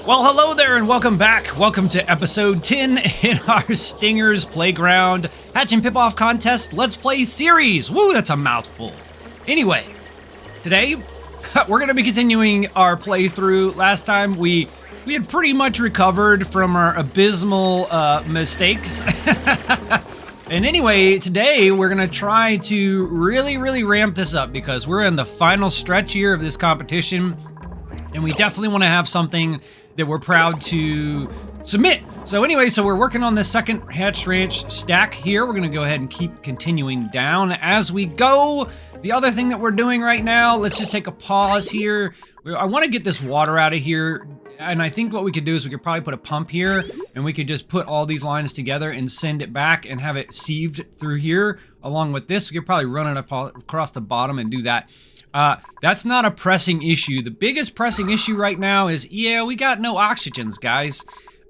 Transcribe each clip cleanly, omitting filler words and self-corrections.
Well, hello there and welcome back. Welcome to episode 10 in our Stingers Playground Hatch and Pip-Off Contest Let's Play series. Woo, that's a mouthful. Anyway, today we're going to be continuing our playthrough. Last time we had pretty much recovered from our abysmal mistakes. And anyway, today we're going to try to really ramp this up because we're in the final stretch here of this competition. And we definitely want to have something that we're proud to submit. So anyway, so we're working on the second Hatch Ranch stack here. We're going to go ahead and keep continuing down as we go. The other thing that we're doing right now, let's just take a pause here. I want to get this water out of here. And I think what we could do is we could probably put a pump here and we could just put all these lines together and send it back and have it sieved through here. Along with this, we could probably run it across the bottom and do that. That's not a pressing issue. The biggest pressing issue right now is, yeah, we got no oxygens, guys.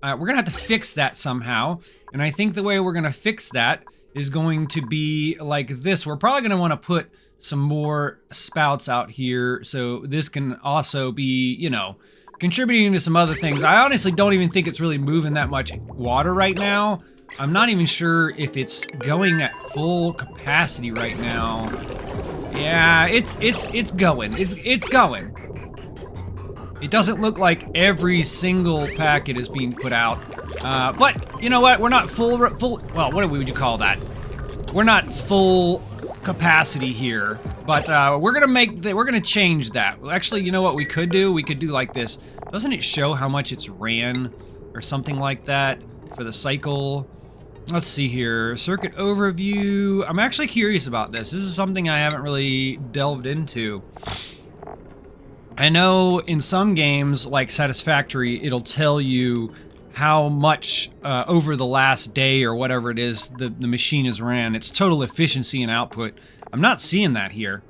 We're gonna have to fix that somehow. And I think the way we're gonna fix that is going to be like this. We're probably gonna wanna put some more spouts out here so this can also be, you know, contributing to some other things. I honestly don't even think it's really moving that much water right now. I'm not even sure if it's going at full capacity right now. Yeah, it's going. It's going. It doesn't look like every single packet is being put out. But you know what? We're not full. Well, what would you call that? We're not full capacity here. But we're gonna change that. Actually, you know what we could do? We could do like this. Doesn't it show how much it's ran or something like that for the cycle? Let's see here, circuit overview. I'm actually curious about this. This is something I haven't really delved into. I know in some games like Satisfactory, it'll tell you how much over the last day or whatever it is the machine has ran. Its total efficiency and output. I'm not seeing that here.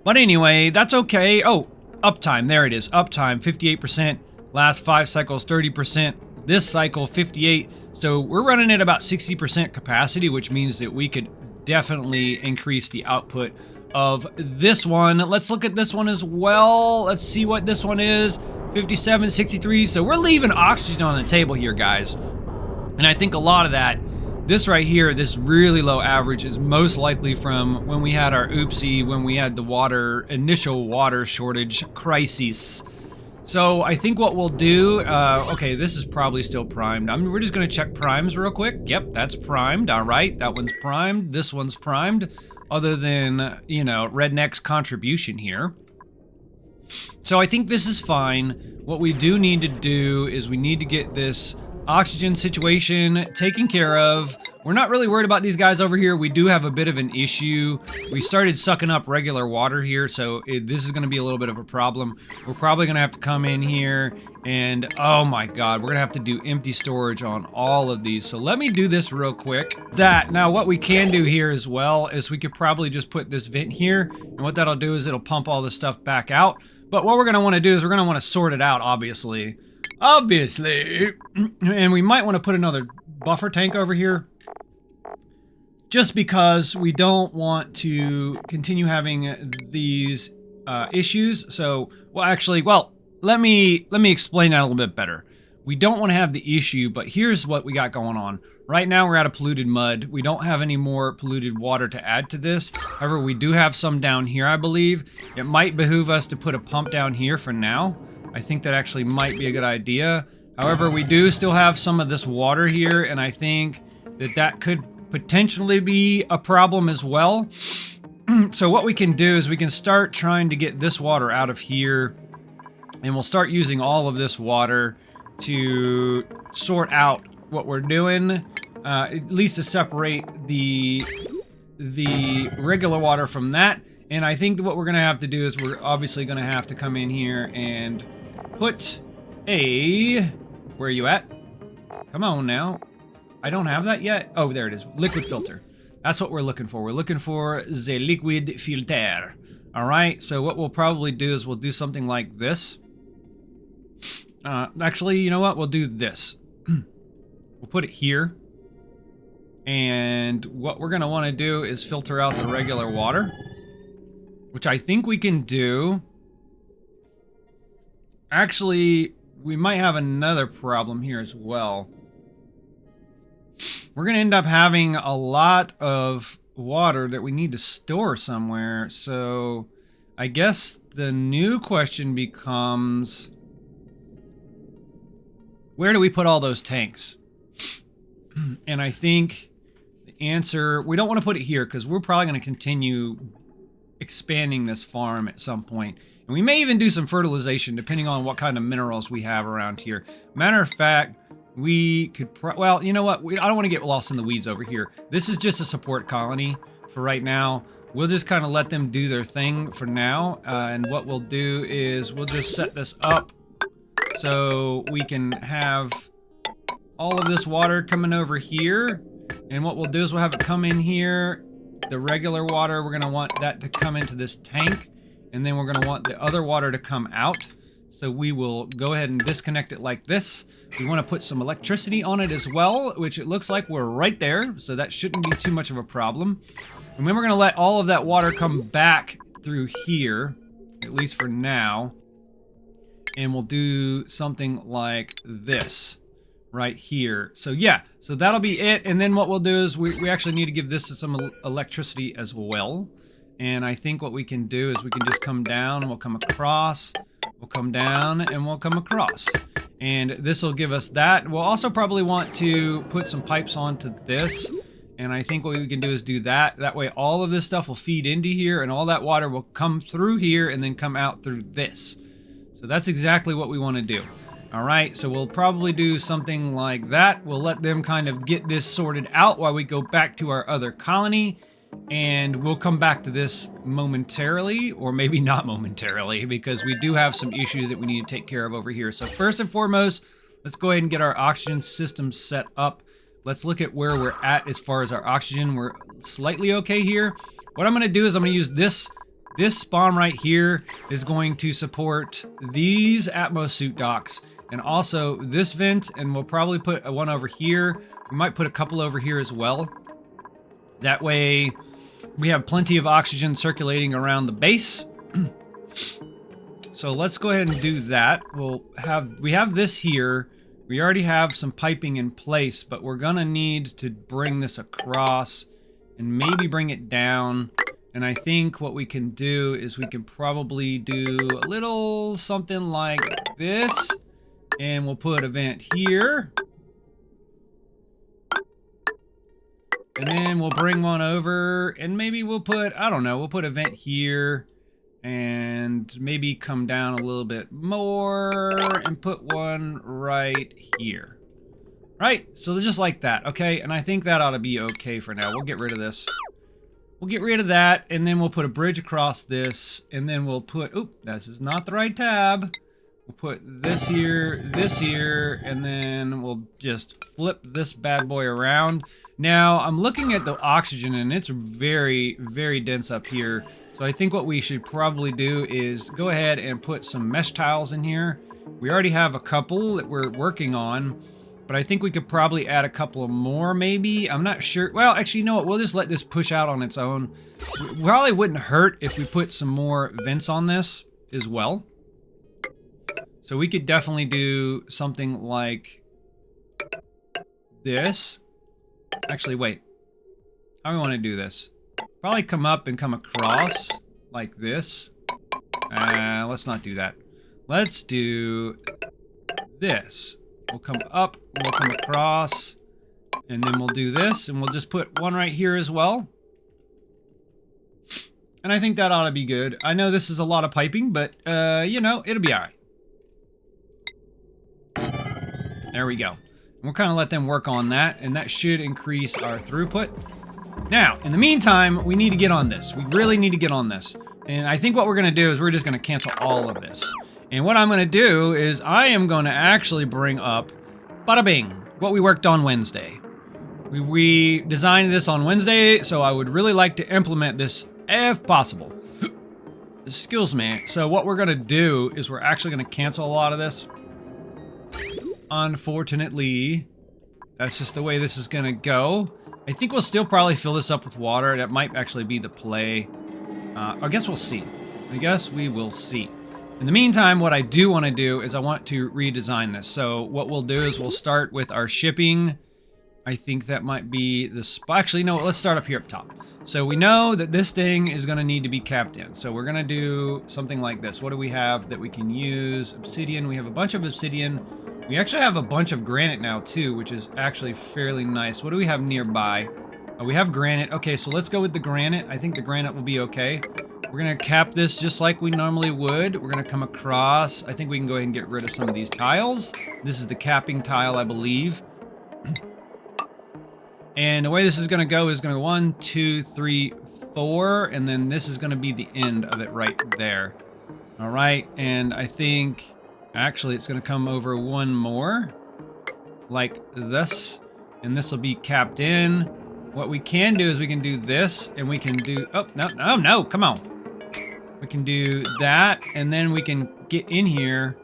But anyway, that's okay. Oh, uptime, there it is. Uptime, 58%. Last 5 cycles, 30%. This cycle, 58. So we're running at about 60% capacity, which means that we could definitely increase the output of this one. Let's look at this one as well. Let's see what this one is. 57, 63. So we're leaving oxygen on the table here, guys. And I think a lot of that, this right here, this really low average is most likely from when we had our oopsie, when we had the initial water shortage crisis. So I think what we'll do, okay, this is probably still primed. We're just gonna check primes real quick. Yep, that's primed, all right. That one's primed, this one's primed. Other than, you know, Redneck's contribution here. So I think this is fine. What we do need to do is we need to get this oxygen situation taken care of. We're not really worried about these guys over here. We do have a bit of an issue. We started sucking up regular water here, so this is going to be a little bit of a problem. We're probably going to have to come in here and, oh my god, we're going to have to do empty storage on all of these. So let me do this real quick. Now what we can do here as well is we could probably just put this vent here, and what that'll do is it'll pump all this stuff back out. But what we're going to want to do is we're going to want to sort it out, obviously. And we might want to put another buffer tank over here just because we don't want to continue having these issues. So, let me explain that a little bit better. We don't want to have the issue, but here's what we got going on. Right now we're out of polluted mud. We don't have any more polluted water to add to this. However, we do have some down here, I believe. It might behoove us to put a pump down here for now. I think that actually might be a good idea. However, we do still have some of this water here, and I think that that could potentially be a problem as well. So what we can do is we can start trying to get this water out of here, and we'll start using all of this water to sort out what we're doing, at least to separate the regular water from that. And I think that what we're going to have to do is we're obviously going to have to come in here and put a... Where are you at? Come on now. I don't have that yet. Oh, there it is. Liquid filter. That's what we're looking for. We're looking for the liquid filter. All right. So what we'll probably do is we'll do something like this. Actually, you know what? We'll do this. We'll put it here. And what we're going to want to do is filter out the regular water, which I think we can do. Actually, we might have another problem here as well. We're going to end up having a lot of water that we need to store somewhere. So I guess the new question becomes, where do we put all those tanks? And I think the answer, we don't want to put it here because we're probably going to continue expanding this farm at some point. And we may even do some fertilization depending on what kind of minerals we have around here. Matter of fact, we could, well, you know what? I don't want to get lost in the weeds over here. This is just a support colony for right now. We'll just kind of let them do their thing for now. And what we'll do is we'll just set this up so we can have all of this water coming over here. And what we'll do is we'll have it come in here. The regular water, we're going to want that to come into this tank. And then we're going to want the other water to come out. So we will go ahead and disconnect it like this. We want to put some electricity on it as well, which it looks like we're right there. So that shouldn't be too much of a problem. And then we're going to let all of that water come back through here, at least for now. And we'll do something like this right here. So yeah, so that'll be it. And then what we'll do is we actually need to give this some electricity as well. And I think what we can do is we can just come down, we'll come across, we'll come down, and we'll come across. And this will give us that. We'll also probably want to put some pipes onto this. And I think what we can do is do that. That way all of this stuff will feed into here and all that water will come through here and then come out through this. So that's exactly what we want to do. All right, so we'll probably do something like that. We'll let them kind of get this sorted out while we go back to our other colony. And we'll come back to this momentarily, or maybe not momentarily, because we do have some issues that we need to take care of over here. So first and foremost, let's go ahead and get our oxygen system set up. Let's look at where we're at as far as our oxygen. We're slightly okay here. What I'm going to do is I'm going to use this spawn right here is going to support these Atmos suit docks and also this vent, and we'll probably put one over here. We might put a couple over here as well. That way we have plenty of oxygen circulating around the base. So let's go ahead and do that. We have this here. We already have some piping in place, but we're gonna need to bring this across and maybe bring it down. And I think what we can do is we can probably do a little something like this. And we'll put a vent here. And then we'll bring one over and maybe we'll put, I don't know, we'll put a vent here and maybe come down a little bit more and put one right here. Right, so just like that, okay? And I think that ought to be okay for now. We'll get rid of this. We'll get rid of that and then we'll put a bridge across this and then we'll put, oop, this is not the right tab. We'll put this here, and then we'll just flip this bad boy around. Now, I'm looking at the oxygen, and it's very, very dense up here. So I think what we should probably do is go ahead and put some mesh tiles in here. We already have a couple that we're working on, but I think we could probably add a couple more, maybe. I'm not sure. Well, actually, you know what? We'll just let this push out on its own. It probably wouldn't hurt if we put some more vents on this as well. So we could definitely do something like this. Actually, wait. How do we want to do this? Probably come up and come across like this. Let's not do that. Let's do this. We'll come up, we'll come across, and then we'll do this, and we'll just put one right here as well. And I think that ought to be good. I know this is a lot of piping, but, you know, it'll be all right. There we go. We'll kind of let them work on that, and that should increase our throughput. Now, in the meantime, we need to get on this. We really need to get on this. And I think what we're going to do is we're just going to cancel all of this. And what I'm going to do is I am going to actually bring up, bada bing, what we worked on Wednesday. We designed this on Wednesday, so I would really like to implement this if possible. Excuse me. So what we're going to do is we're actually going to cancel a lot of this. Unfortunately, that's just the way this is going to go. I think we'll still probably fill this up with water. That might actually be the play. I guess we'll see. I guess we will see. In the meantime, what I do want to do is I want to redesign this. So what we'll do is we'll start with our shipping. I think that might be the spot. Actually, no, let's start up here up top. So we know that this thing is going to need to be capped in. So we're going to do something like this. What do we have that we can use? Obsidian. We have a bunch of obsidian. We actually have a bunch of granite now too, which is actually fairly nice. What do we have nearby? Oh, we have granite. Okay, so let's go with the granite. I think the granite will be okay. We're going to cap this just like we normally would. We're going to come across. I think we can go ahead and get rid of some of these tiles. This is the capping tile, I believe. And the way this is going to go is going to go 1, 2, 3, 4. And then this is going to be the end of it right there. All right. And I think actually it's going to come over one more like this. And this will be capped in. What we can do is we can do this and we can do... Oh, no, come on. We can do that, and then we can get in here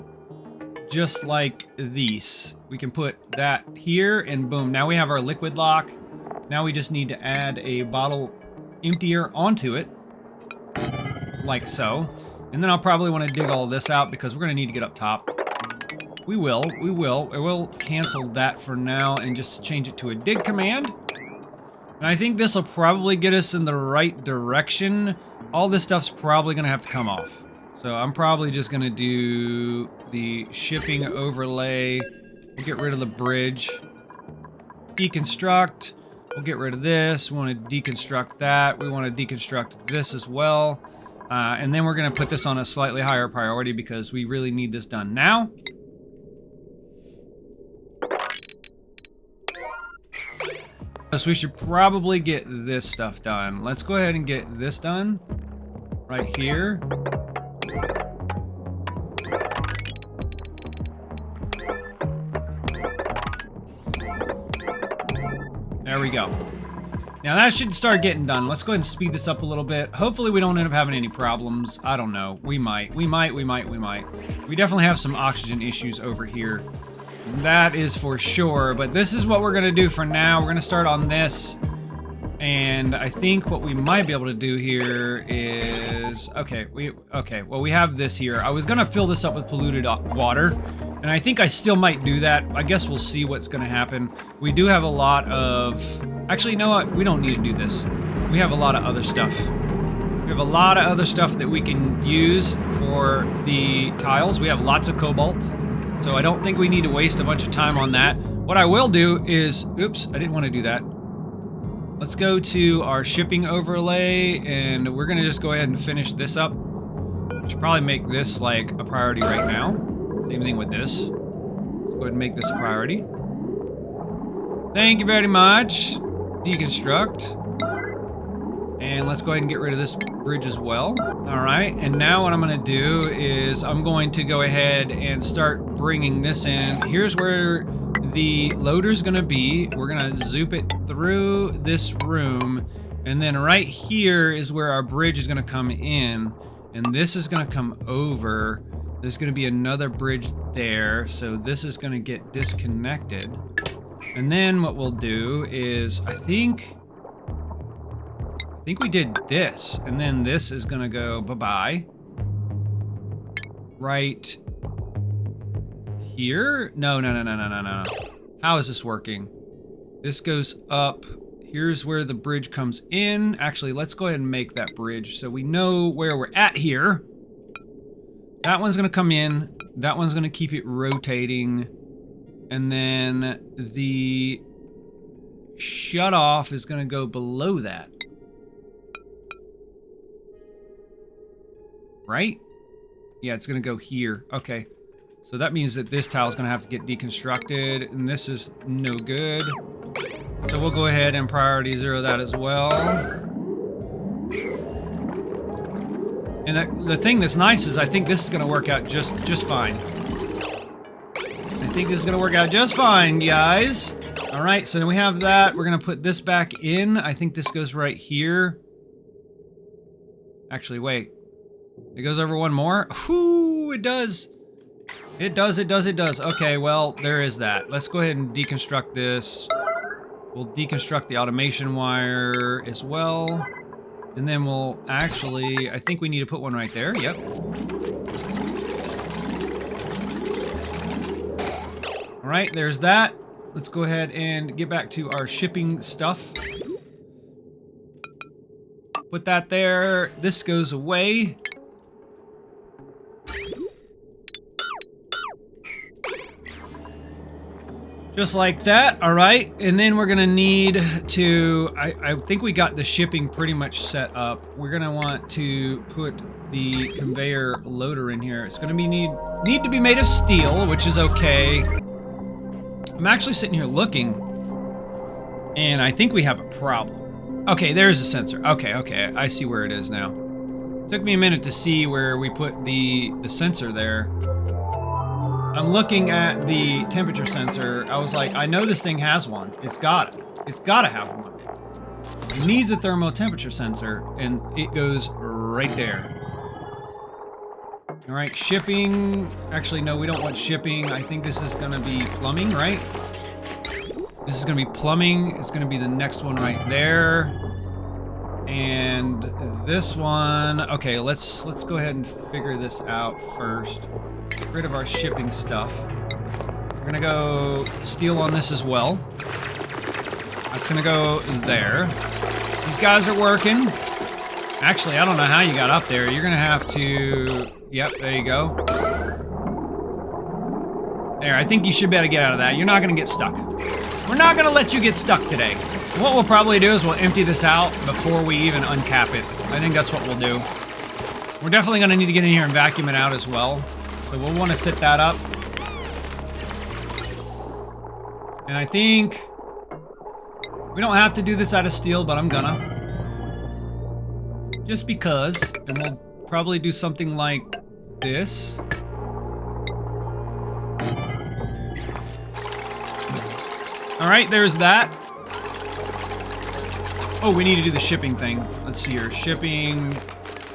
just like these. We can put that here, and boom. Now we have our liquid lock. Now we just need to add a bottle emptier onto it, like so. And then I'll probably want to dig all of this out because we're going to need to get up top. We will. We'll cancel that for now and just change it to a dig command. And I think this will probably get us in the right direction. All this stuff's probably going to have to come off. So I'm probably just going to do the shipping overlay. We'll get rid of the bridge. Deconstruct. We'll get rid of this. We want to deconstruct that. We want to deconstruct this as well. And then we're going to put this on a slightly higher priority because we really need this done now. So we should probably get this stuff done. Let's go ahead and get this done right here. There we go. Now that should start getting done. Let's go ahead and speed this up a little bit. Hopefully we don't end up having any problems. I don't know. We might. We definitely have some oxygen issues over here. That is for sure, but this is what we're going to do for now. We're going to start on this, and I think what we might be able to do here is... Okay, well, we have this here. I was going to fill this up with polluted water, and I think I still might do that. I guess we'll see what's going to happen. We do have a lot of... Actually, you know what? We don't need to do this. We have a lot of other stuff. We have a lot of other stuff that we can use for the tiles. We have lots of cobalt. So I don't think we need to waste a bunch of time on that. What I will do is... Oops, I didn't want to do that. Let's go to our shipping overlay, and we're going to just go ahead and finish this up. We should probably make this like a priority right now. Same thing with this. Let's go ahead and make this a priority. Thank you very much. Deconstruct. And let's go ahead and get rid of this bridge as well. All right, and now what I'm going to do is I'm going to go ahead and start bringing this in. Here's where the loader's going to be. We're going to zoop it through this room, and then right here is where our bridge is going to come in, and this is going to come over. There's going to be another bridge there, so this is going to get disconnected. And then what we'll do is, I think we did this, and then this is gonna go bye-bye. Right here? No. How is this working? This goes up. Here's where the bridge comes in. Actually, let's go ahead and make that bridge so we know where we're at here. That one's gonna come in. That one's gonna keep it rotating. And then the shut off is gonna go below that. Right? Yeah, it's going to go here. Okay. So that means that this tile is going to have to get deconstructed, and this is no good. So we'll go ahead and priority 0 that as well. And the thing that's nice is I think this is going to work out just fine. I think this is going to work out just fine, guys. All right, so then we have that. We're going to put this back in. I think this goes right here. Actually, wait. It goes over one more. Whoo, it does. It does. Okay, well, there is that. Let's go ahead and deconstruct this. We'll deconstruct the automation wire as well. And then we'll actually, I think we need to put one right there. Yep. All right, there's that. Let's go ahead and get back to our shipping stuff. Put that there. This goes away. Just like that. All right. And then we're going to need to... I think we got the shipping pretty much set up. We're going to want to put the conveyor loader in here. It's going to be need to be made of steel, which is okay. I'm actually sitting here looking, and I think we have a problem. Okay, there's a sensor. Okay, I see where it is now. Took me a minute to see where we put the sensor there. I'm looking at the temperature sensor. I was like, I know this thing has one. It's got to have one. It needs a thermal temperature sensor, and it goes right there. All right, shipping. Actually, no, we don't want shipping. I think this is going to be plumbing, right? This is going to be plumbing. It's going to be the next one right there. And this one, okay, let's go ahead and figure this out first. Get rid of our shipping stuff. We're going to go steel on this as well. That's going to go there. These guys are working. Actually, I don't know how you got up there. You're going to have to... Yep, there you go. There, I think you should be able to get out of that. You're not going to get stuck. We're not going to let you get stuck today. What we'll probably do is we'll empty this out before we even uncap it. I think that's what we'll do. We're definitely going to need to get in here and vacuum it out as well. So we'll want to set that up. And I think we don't have to do this out of steel, but I'm gonna. Just because. And we'll probably do something like this. All right, there's that. Oh, we need to do the shipping thing. Let's see here. Shipping,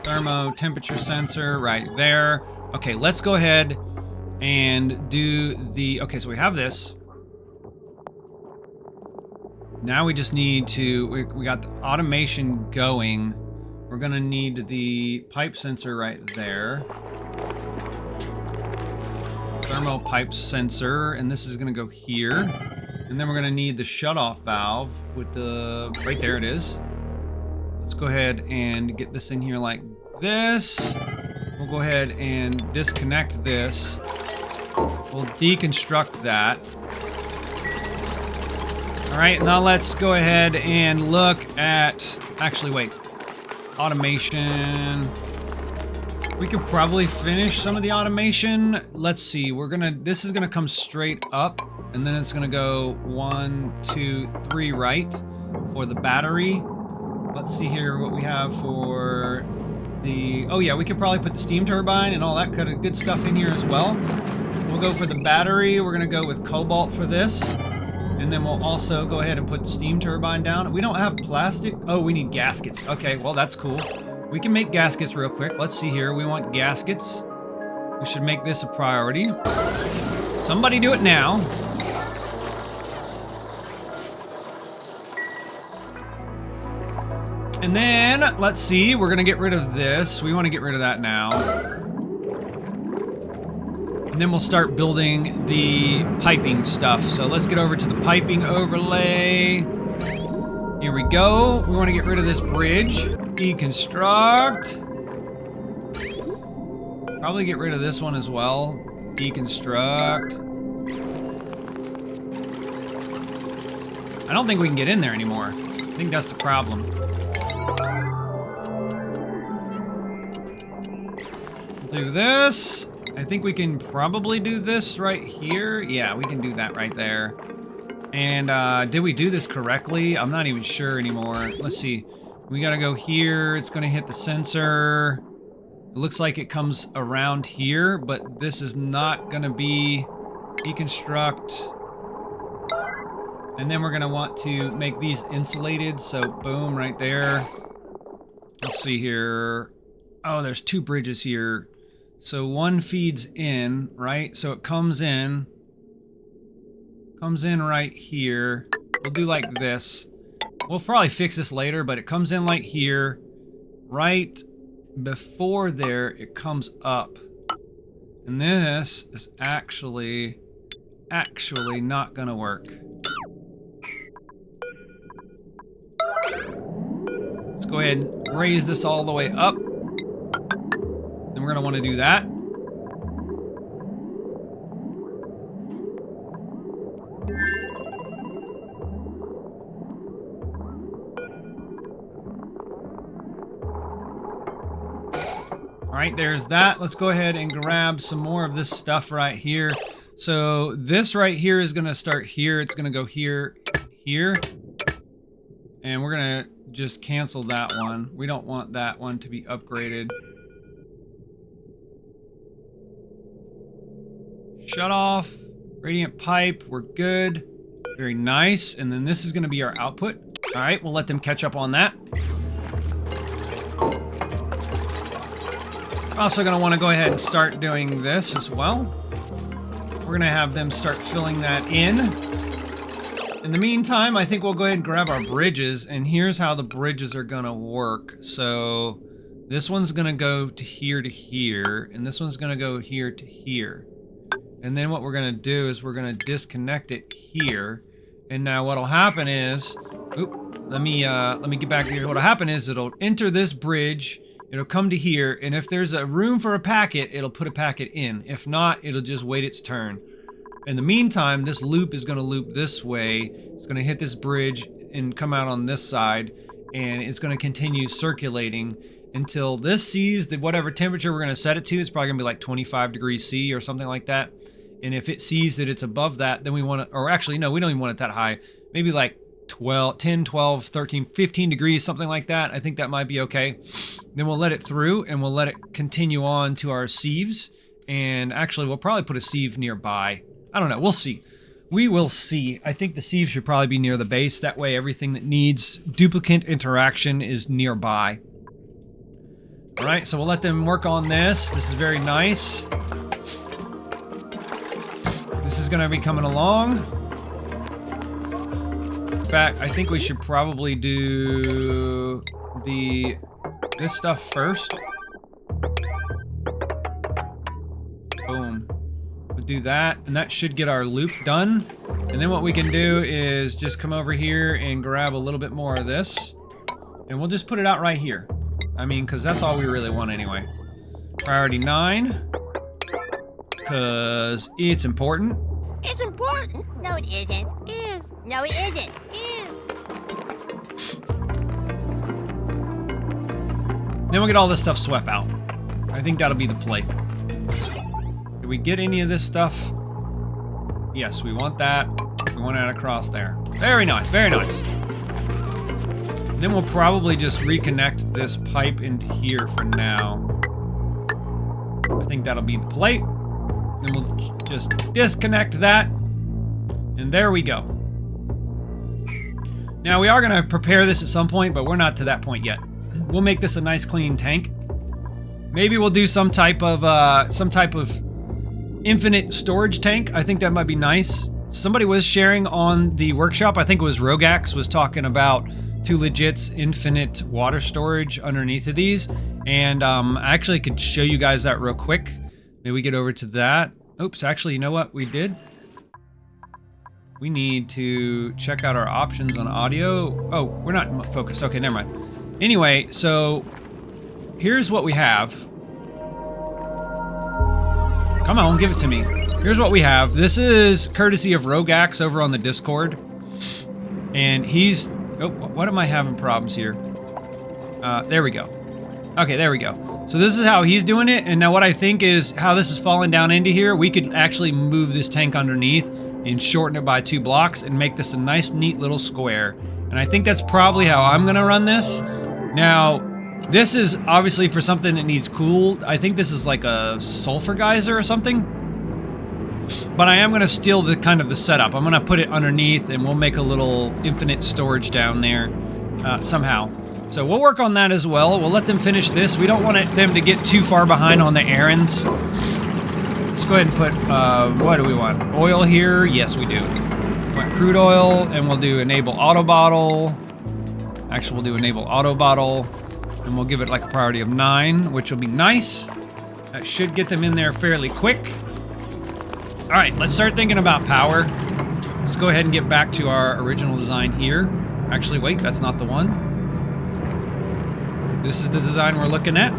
thermo, temperature sensor, right there. Okay, let's go ahead and do the... Okay, so we have this. Now we just need to... We got the automation going. We're going to need the pipe sensor right there. Thermal pipe sensor, and this is going to go here. And then we're going to need the shutoff valve with the... Right there it is. Let's go ahead and get this in here like this. We'll go ahead and disconnect this. We'll deconstruct that. All right, now let's go ahead and look at... Actually, wait. Automation. We could probably finish some of the automation. Let's see. This is gonna come straight up, and then it's gonna go 1, 2, 3 right for the battery. Let's see here what we have for the... Oh yeah, we could probably put the steam turbine and all that kind of good stuff in here as well. We'll go for the battery. We're gonna go with cobalt for this. And then we'll also go ahead and put the steam turbine down. We don't have plastic. Oh, we need gaskets. Okay, well, that's cool. We can make gaskets real quick. Let's see here. We want gaskets. We should make this a priority. Somebody do it now. And then, let's see. We're going to get rid of this. We want to get rid of that now. And then we'll start building the piping stuff. So let's get over to the piping overlay. Here we go. We want to get rid of this bridge. Deconstruct. Probably get rid of this one as well. Deconstruct. I don't think we can get in there anymore. I think that's the problem. We'll do this. I think we can probably do this right here. Yeah, we can do that right there. And did we do this correctly? I'm not even sure anymore. Let's see. We gotta go here. It's gonna hit the sensor. It looks like it comes around here, but this is not gonna be deconstruct. And then we're gonna want to make these insulated. So boom, right there. Let's see here. Oh, there's 2 bridges here. So one feeds in, right? So it comes in right here. We'll do like this. We'll probably fix this later, but it comes in like here. Right before there, it comes up. And this is actually actually not gonna work. Let's go ahead and raise this all the way up. Then we're gonna want to do that. All right, there's that. Let's go ahead and grab some more of this stuff right here. So this right here is gonna start here. It's gonna go here, here. And we're gonna just cancel that one. We don't want that one to be upgraded. Shut off, radiant pipe, we're good. Very nice. And then this is gonna be our output. All right, we'll let them catch up on that. Also gonna wanna go ahead and start doing this as well. We're gonna have them start filling that in. In the meantime, I think we'll go ahead and grab our bridges, and here's how the bridges are gonna work. So this one's gonna go to here, and this one's gonna go here to here. And then what we're gonna do is we're gonna disconnect it here. And now what'll happen is, let me get back here. What'll happen is it'll enter this bridge, it'll come to here, and if there's a room for a packet, it'll put a packet in. If not, it'll just wait its turn. In the meantime, this loop is gonna loop this way. It's gonna hit this bridge and come out on this side, and it's gonna continue circulating until this sees the whatever temperature we're gonna set it to. It's probably gonna be like 25 degrees C or something like that. And if it sees that it's above that, then we want to, or actually, no, we don't even want it that high. Maybe like 10, 12, 13, 15 degrees, something like that. I think that might be okay. Then we'll let it through and we'll let it continue on to our sieves. And actually, we'll probably put a sieve nearby. I don't know. We'll see. We will see. I think the sieve should probably be near the base. That way, everything that needs duplicant interaction is nearby. All right, so we'll let them work on this. This is very nice. This is going to be coming along. In fact, I think we should probably do this stuff first. Boom. We'll do that, and that should get our loop done. And then what we can do is just come over here and grab a little bit more of this. And we'll just put it out right here. I mean, because that's all we really want anyway. Priority 9. Because it's important. It's important. No, it isn't. Is. No, it isn't. Is. Then we'll get all this stuff swept out. I think that'll be the play. Did we get any of this stuff? Yes, we want that. We want it across there. Very nice, very nice. And then we'll probably just reconnect this pipe into here for now. I think that'll be the play. Then we'll just disconnect that. And there we go. Now we are gonna prepare this at some point, but we're not to that point yet. We'll make this a nice clean tank. Maybe we'll do some type of infinite storage tank. I think that might be nice. Somebody was sharing on the workshop, I think it was Rogax, was talking about 2legit's infinite water storage underneath of these. And I actually could show you guys that real quick. Maybe we get over to that. Oops, actually, you know what we did? We need to check out our options on audio. Oh, we're not focused. Okay, never mind. Anyway, so here's what we have. Come on, give it to me. Here's what we have. This is courtesy of Rogax over on the Discord. And he's... Oh, what am I having problems here? There we go. Okay, there we go. So this is how he's doing it. And now what I think is how this is falling down into here, we could actually move this tank underneath and shorten it by 2 blocks and make this a nice, neat little square. And I think that's probably how I'm gonna run this. Now, this is obviously for something that needs cooled. I think this is like a sulfur geyser or something. But I am gonna steal the kind of the setup. I'm gonna put it underneath and we'll make a little infinite storage down there somehow. So we'll work on that as well. We'll let them finish this. We don't want them to get too far behind on the errands. Let's go ahead and put, what do we want? Oil here? Yes, we do. We want crude oil, and we'll do enable auto bottle. Actually, we'll do enable auto bottle, and we'll give it like a priority of 9, which will be nice. That should get them in there fairly quick. All right, let's start thinking about power. Let's go ahead and get back to our original design here. Actually, wait, that's not the one. This is the design we're looking at.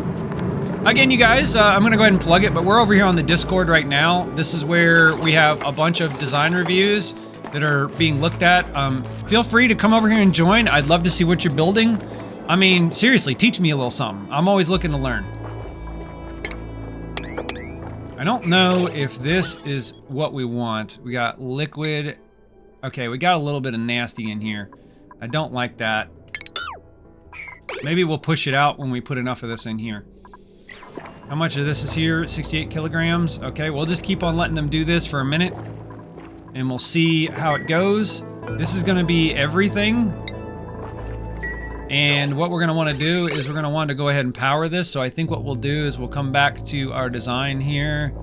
Again, you guys, I'm going to go ahead and plug it, but we're over here on the Discord right now. This is where we have a bunch of design reviews that are being looked at. Feel free to come over here and join. I'd love to see what you're building. I mean, seriously, teach me a little something. I'm always looking to learn. I don't know if this is what we want. We got liquid. Okay, we got a little bit of nasty in here. I don't like that. Maybe we'll push it out when we put enough of this in here. How much of this is here? 68 kilograms. Okay, we'll just keep on letting them do this for a minute. And we'll see how it goes. This is going to be everything. And what we're going to want to do is we're going to want to go ahead and power this. So I think what we'll do is we'll come back to our design here.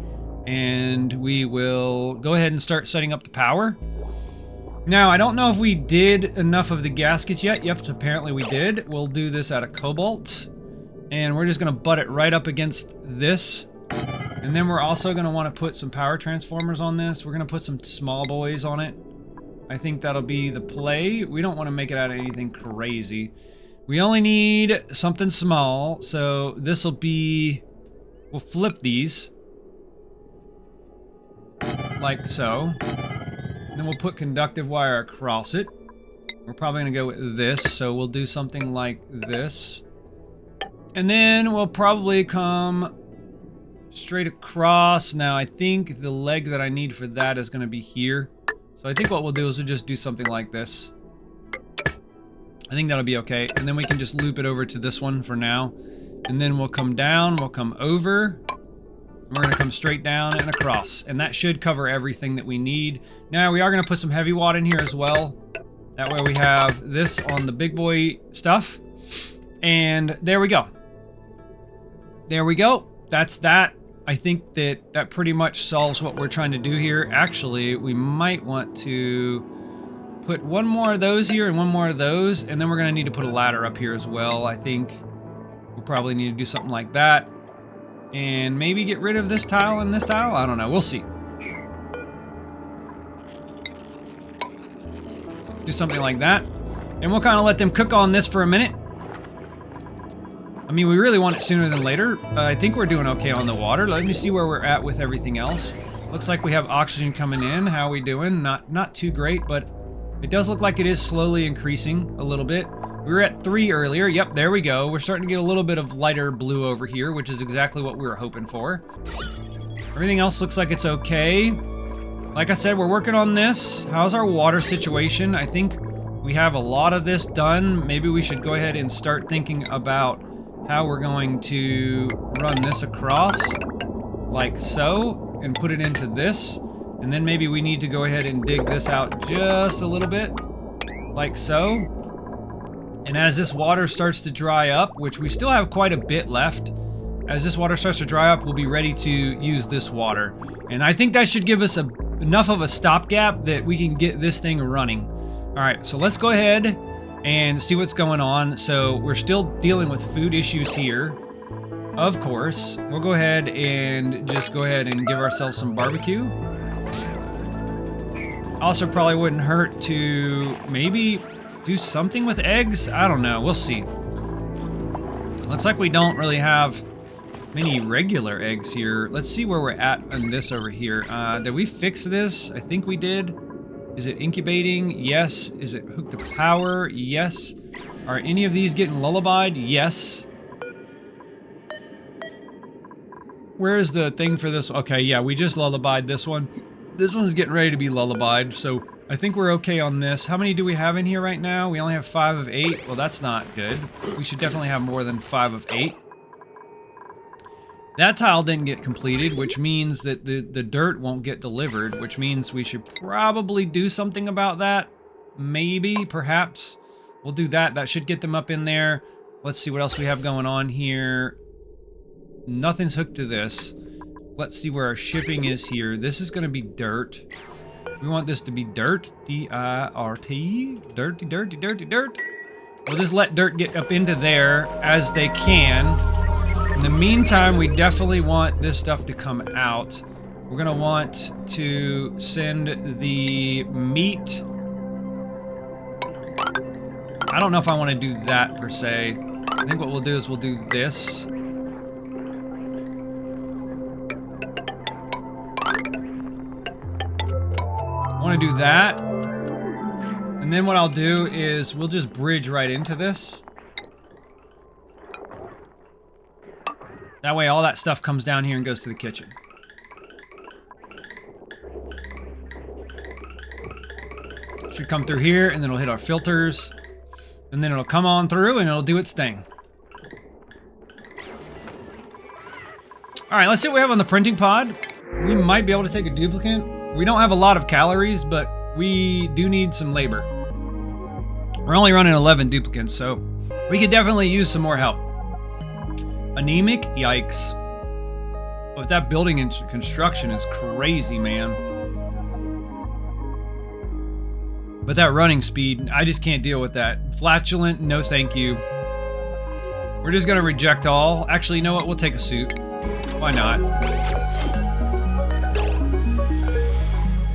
And we will go ahead and start setting up the power. Now, I don't know if we did enough of the gaskets yet. Yep, apparently we did. We'll do this out of cobalt. And we're just going to butt it right up against this. And then we're also going to want to put some power transformers on this. We're going to put some small boys on it. I think that'll be the play. We don't want to make it out of anything crazy. We only need something small. So this will be... We'll flip these. Like so. Then we'll put conductive wire across it. We're probably going to go with this. So we'll do something like this. And then we'll probably come straight across. Now, I think the leg that I need for that is going to be here. So I think what we'll do is we'll just do something like this. I think that'll be okay. And then we can just loop it over to this one for now. And then we'll come down, we'll come over. We're going to come straight down and across. And that should cover everything that we need. Now, we are going to put some heavy watt in here as well. That way we have this on the big boy stuff. And there we go. There we go. That's that. I think that that pretty much solves what we're trying to do here. Actually, we might want to put one more of those here and one more of those. And then we're going to need to put a ladder up here as well. I think we'll probably need to do something like that. And maybe get rid of this tile and this tile. I don't know. We'll see. Do something like that. And we'll kind of let them cook on this for a minute. I mean, we really want it sooner than later. I think we're doing okay on the water. Let me see where we're at with everything else. Looks like we have oxygen coming in. How are we doing? Not too great, but it does look like it is slowly increasing a little bit. We were at 3 earlier. Yep, there we go. We're starting to get a little bit of lighter blue over here, which is exactly what we were hoping for. Everything else looks like it's okay. Like I said, we're working on this. How's our water situation? I think we have a lot of this done. Maybe we should go ahead and start thinking about how we're going to run this across like so and put it into this. And then maybe we need to go ahead and dig this out just a little bit like so. And as this water starts to dry up, which we still have quite a bit left, as this water starts to dry up, we'll be ready to use this water. And I think that should give us enough of a stopgap that we can get this thing running. All right, so let's go ahead and see what's going on. So we're still dealing with food issues here. Of course, we'll go ahead and just go ahead and give ourselves some barbecue. Also, probably wouldn't hurt to maybe do something with eggs. I don't know. We'll see. Looks like we don't really have many regular eggs here. Let's see where we're at on this over here. Did we fix this? I think we did. Is it incubating? Yes. Is it hooked to power? Yes. Are any of these getting lullabied? Yes. Where is the thing for this? Okay, yeah, we just lullabied this one. This one's getting ready to be lullabied, so I think we're okay on this. How many do we have in here right now? We only have 5 of 8. Well, that's not good. We should definitely have more than 5 of 8. That tile didn't get completed, which means that the dirt won't get delivered, which means we should probably do something about that. Maybe, perhaps. We'll do that. That should get them up in there. Let's see what else we have going on here. Nothing's hooked to this. Let's see where our shipping is here. This is going to be dirt. We want this to be dirt. D-I-R-T. Dirty, dirty, dirty, dirt. We'll just let dirt get up into there as they can. In the meantime, we definitely want this stuff to come out. We're gonna want to send the meat. I don't know if I want to do that per se. I think what we'll do is we'll do this. I want to do that. And then what I'll do is we'll just bridge right into this. That way all that stuff comes down here and goes to the kitchen. Should come through here and then it'll hit our filters. And then it'll come on through and it'll do its thing. Alright, let's see what we have on the printing pod. We might be able to take a duplicant. We don't have a lot of calories, but we do need some labor. We're only running 11 duplicants, so we could definitely use some more help. Anemic? Yikes. But that building and construction is crazy, man. But that running speed, I just can't deal with that. Flatulent, no thank you. We're just gonna reject all. Actually, you know what? We'll take a suit. Why not?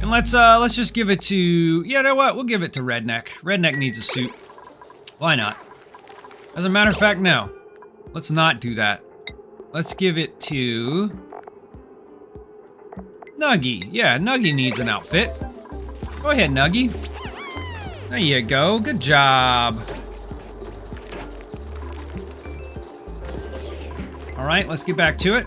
And let's just give it to, you know what? We'll give it to Redneck. Redneck needs a suit. Why not? As a matter of fact, no. Let's not do that. Let's give it to Nuggy. Yeah, Nuggy needs an outfit. Go ahead, Nuggy. There you go. Good job. All right, let's get back to it.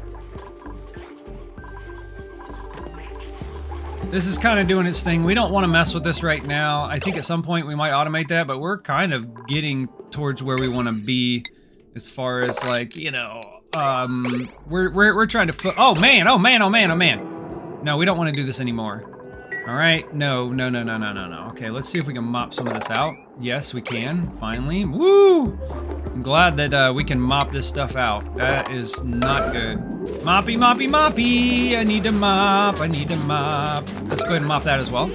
This is kind of doing its thing. We don't want to mess with this right now. I think at some point we might automate that, but we're kind of getting towards where we want to be as far as like, you know, we're trying to oh man. No, we don't want to do this anymore. All right, no. Okay, let's see if we can mop some of this out. Yes, we can, finally. Woo! I'm glad that we can mop this stuff out. That is not good. Moppy. I need to mop. Let's go ahead and mop that as well.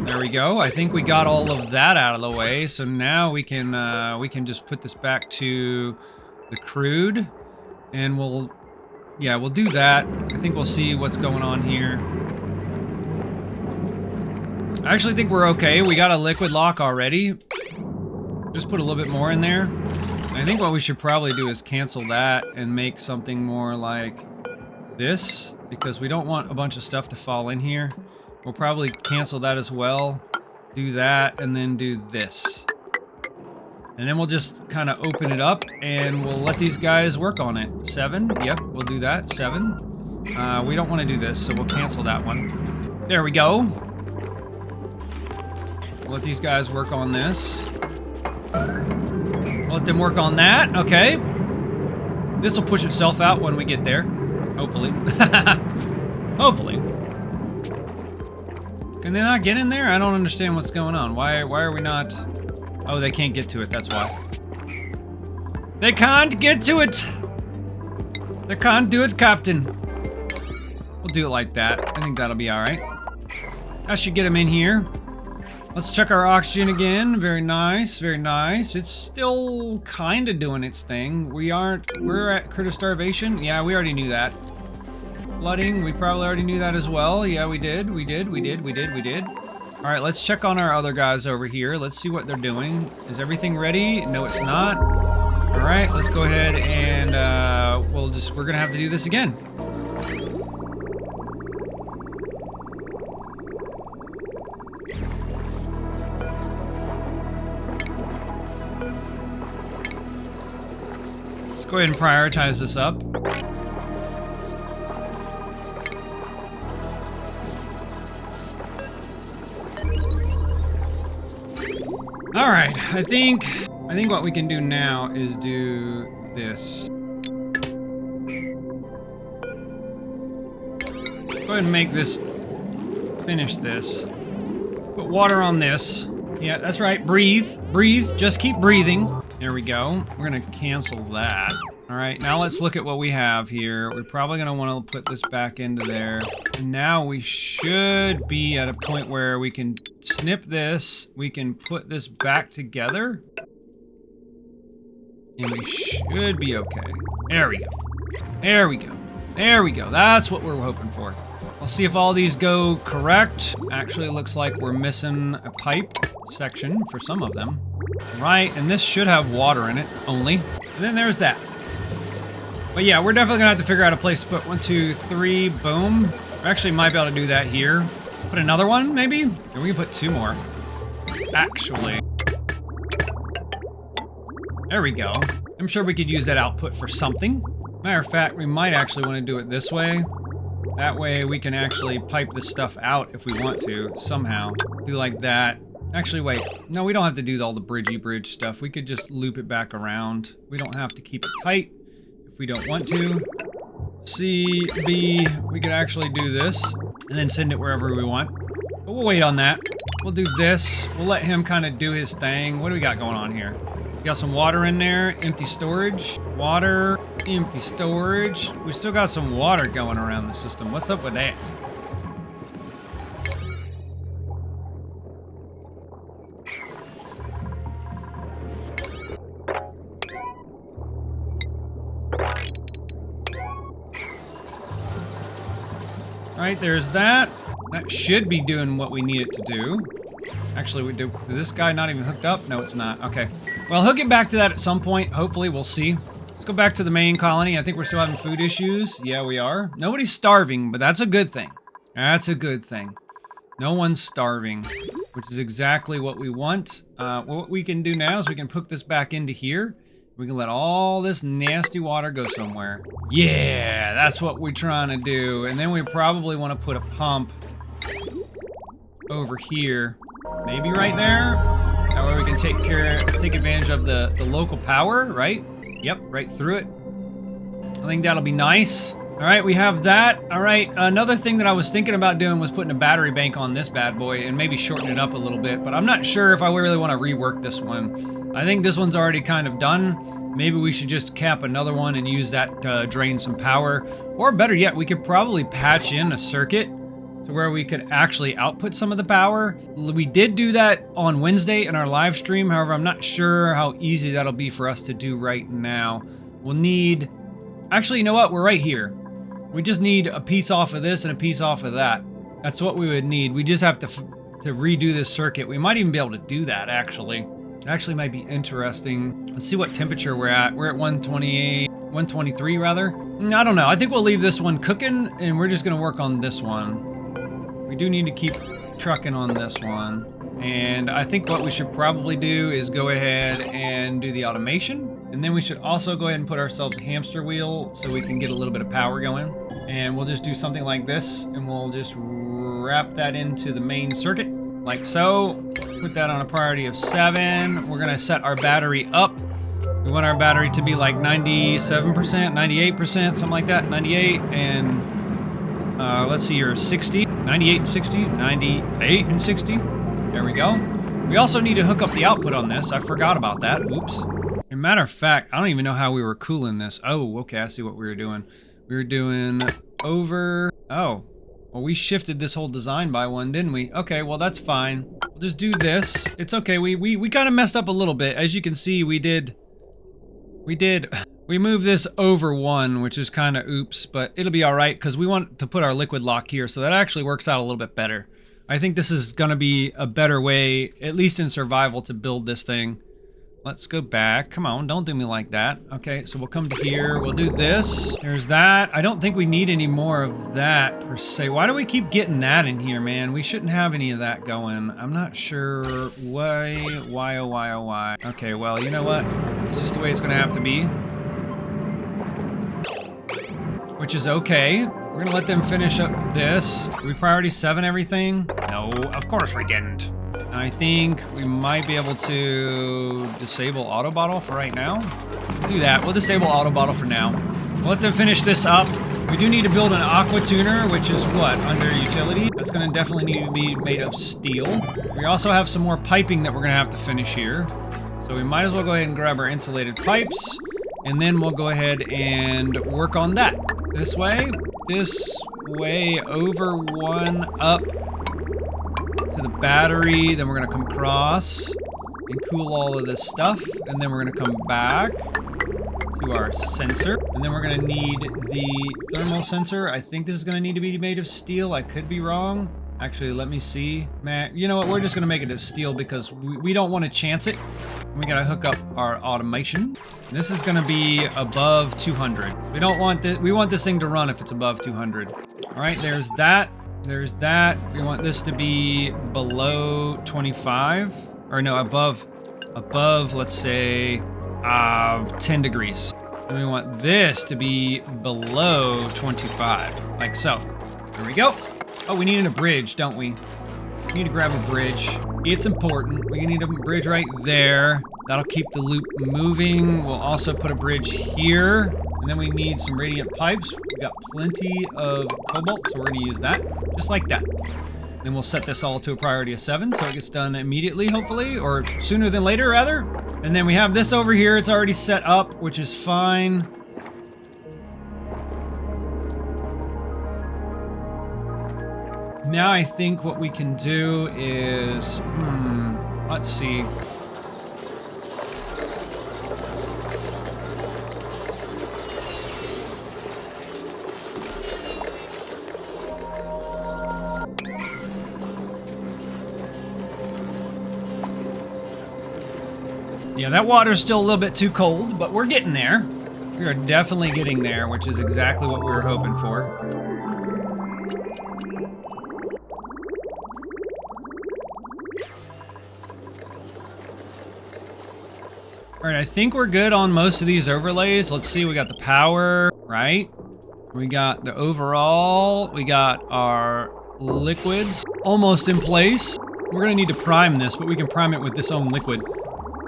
There we go. I think we got all of that out of the way. So now we can just put this back to the crude. And we'll do that. I think we'll see what's going on here. I actually think we're okay. We got a liquid lock already. Just put a little bit more in there. I think what we should probably do is cancel that and make something more like this, because we don't want a bunch of stuff to fall in here. We'll probably cancel that as well. Do that and then do this. And then we'll just kind of open it up and we'll let these guys work on it. 7, yep, we'll do that. 7. We don't want to do this, so we'll cancel that one. There we go. We'll let these guys work on this. We'll let them work on that. Okay. This will push itself out when we get there. Hopefully. Hopefully. Can they not get in there? I don't understand what's going on. Why are we not... Oh, they can't get to it. That's why. They can't get to it. They can't do it, Captain. We'll do it like that. I think that'll be all right. That should get them in here. Let's check our oxygen again. Very nice, very nice. It's still kind of doing its thing. We're at critter starvation. Yeah, we already knew that. Flooding, we probably already knew that as well. Yeah, we did. All right, let's check on our other guys over here. Let's see what they're doing. Is everything ready? No, it's not. All right, let's go ahead and we're gonna have to do this again. Let's go ahead and prioritize this up. All right, I think what we can do now is do this. Go ahead and make this, finish this. Put water on this. Yeah, that's right, breathe, just keep breathing. There we go. We're gonna cancel that. All right, now let's look at what we have here. We're probably gonna wanna put this back into there. And now we should be at a point where we can snip this. We can put this back together. And we should be okay. There we go. There we go. There we go. That's what we're hoping for. We'll see if all these go correct. Actually, it looks like we're missing a pipe section for some of them. Right, and this should have water in it only. And then there's that. But yeah, we're definitely gonna have to figure out a place to put 1, 2, 3, boom. We actually might be able to do that here. Put another one, maybe? Or we can put 2 more. Actually. There we go. I'm sure we could use that output for something. Matter of fact, we might actually want to do it this way. That way we can actually pipe this stuff out if we want to, somehow. Do like that. Actually, wait. No, we don't have to do all the bridge stuff. We could just loop it back around. We don't have to keep it tight if we don't want to. C, B, we could actually do this and then send it wherever we want. But we'll wait on that. We'll do this. We'll let him kind of do his thing. What do we got going on here? Got some water in there, empty storage, water, empty storage. We still got some water going around the system. What's up with that? All right, there's that. That should be doing what we need it to do. Actually, we do. Is this guy not even hooked up? No, it's not. Okay. Well, he'll get back to that at some point. Hopefully, we'll see. Let's go back to the main colony. I think we're still having food issues. Yeah, we are. Nobody's starving, but that's a good thing. That's a good thing. No one's starving, which is exactly what we want. What we can do now is we can put this back into here. We can let all this nasty water go somewhere. Yeah, that's what we're trying to do. And then we probably want to put a pump over here. Maybe right there. That way we can take advantage of the local power, right? Yep, right through it. I think that'll be nice. All right, we have that. All right, another thing that I was thinking about doing was putting a battery bank on this bad boy and maybe shorten it up a little bit, but I'm not sure if I really want to rework this one. I think this one's already kind of done. Maybe we should just cap another one and use that to drain some power. Or better yet, we could probably patch in a circuit to where we could actually output some of the power. We did do that on Wednesday in our live stream. However, I'm not sure how easy that'll be for us to do right now. We'll need... Actually, you know what? We're right here. We just need a piece off of this and a piece off of that. That's what we would need. We just have to redo this circuit. We might even be able to do that, actually. It actually might be interesting. Let's see what temperature we're at. We're at 128, 123 rather. I don't know. I think we'll leave this one cooking and we're just going to work on this one. We do need to keep trucking on this one. And I think what we should probably do is go ahead and do the automation. And then we should also go ahead and put ourselves a hamster wheel so we can get a little bit of power going. And we'll just do something like this, and we'll just wrap that into the main circuit, like so. Put that on a priority of 7. We're gonna set our battery up. We want our battery to be like 97%, 98%, something like that, 98, and let's see here, 60, 98 and 60, 98 and 60. There we go. We also need to hook up the output on this. I forgot about that. Oops. As a matter of fact, I don't even know how we were cooling this. Oh, okay, I see what we were doing. We were doing over... Oh, well, we shifted this whole design by one, didn't we? Okay, well, that's fine. We'll just do this. It's okay. We kind of messed up a little bit. As you can see, we moved this over 1, which is kind of oops, but it'll be all right because we want to put our liquid lock here, so that actually works out a little bit better. I think this is going to be a better way, at least in survival, to build this thing. Let's go back. Come on, don't do me like that. Okay, so we'll come to here. We'll do this. There's that. I don't think we need any more of that, per se. Why do we keep getting that in here, man? We shouldn't have any of that going. I'm not sure why. Okay, well, you know what? It's just the way it's going to have to be. Which is okay. We're going to let them finish up this. Did we priority 7 everything? No, of course we didn't. I think we might be able to disable auto bottle for right now. We'll do that. We'll disable auto bottle for now. We'll let them finish this up. We do need to build an aqua tuner, which is what? Under utility. That's going to definitely need to be made of steel. We also have some more piping that we're going to have to finish here. So we might as well go ahead and grab our insulated pipes. And then we'll go ahead and work on that. This way, over 1, up to the battery. Then we're gonna come across and cool all of this stuff. And then we're gonna come back to our sensor. And then we're gonna need the thermal sensor. I think this is gonna need to be made of steel. I could be wrong. Actually, let me see. Man, you know what? We're just gonna make it of steel because we don't want to chance it. We gotta hook up our automation. This is gonna be above 200. We don't want this. We want this thing to run if it's above 200. All right, there's that. There's that. We want this to be below 25, or no, above. Let's say 10 degrees. And we want this to be below 25, like so. There we go. Oh, we needed a bridge, don't we? We need to grab a bridge. It's important. We need a bridge right there. That'll keep the loop moving. We'll also put a bridge here. And then we need some radiant pipes. We got plenty of cobalt, so we're gonna use that. Just like that. Then we'll set this all to a priority of 7, so it gets done immediately, hopefully, or sooner than later, rather. And then we have this over here. It's already set up, which is fine. Now I think what we can do is, let's see. Yeah, that water's still a little bit too cold, but we're getting there. We are definitely getting there, which is exactly what we were hoping for. All right, I think we're good on most of these overlays. Let's see, we got the power, right? We got the overall, we got our liquids almost in place. We're gonna need to prime this, but we can prime it with this own liquid,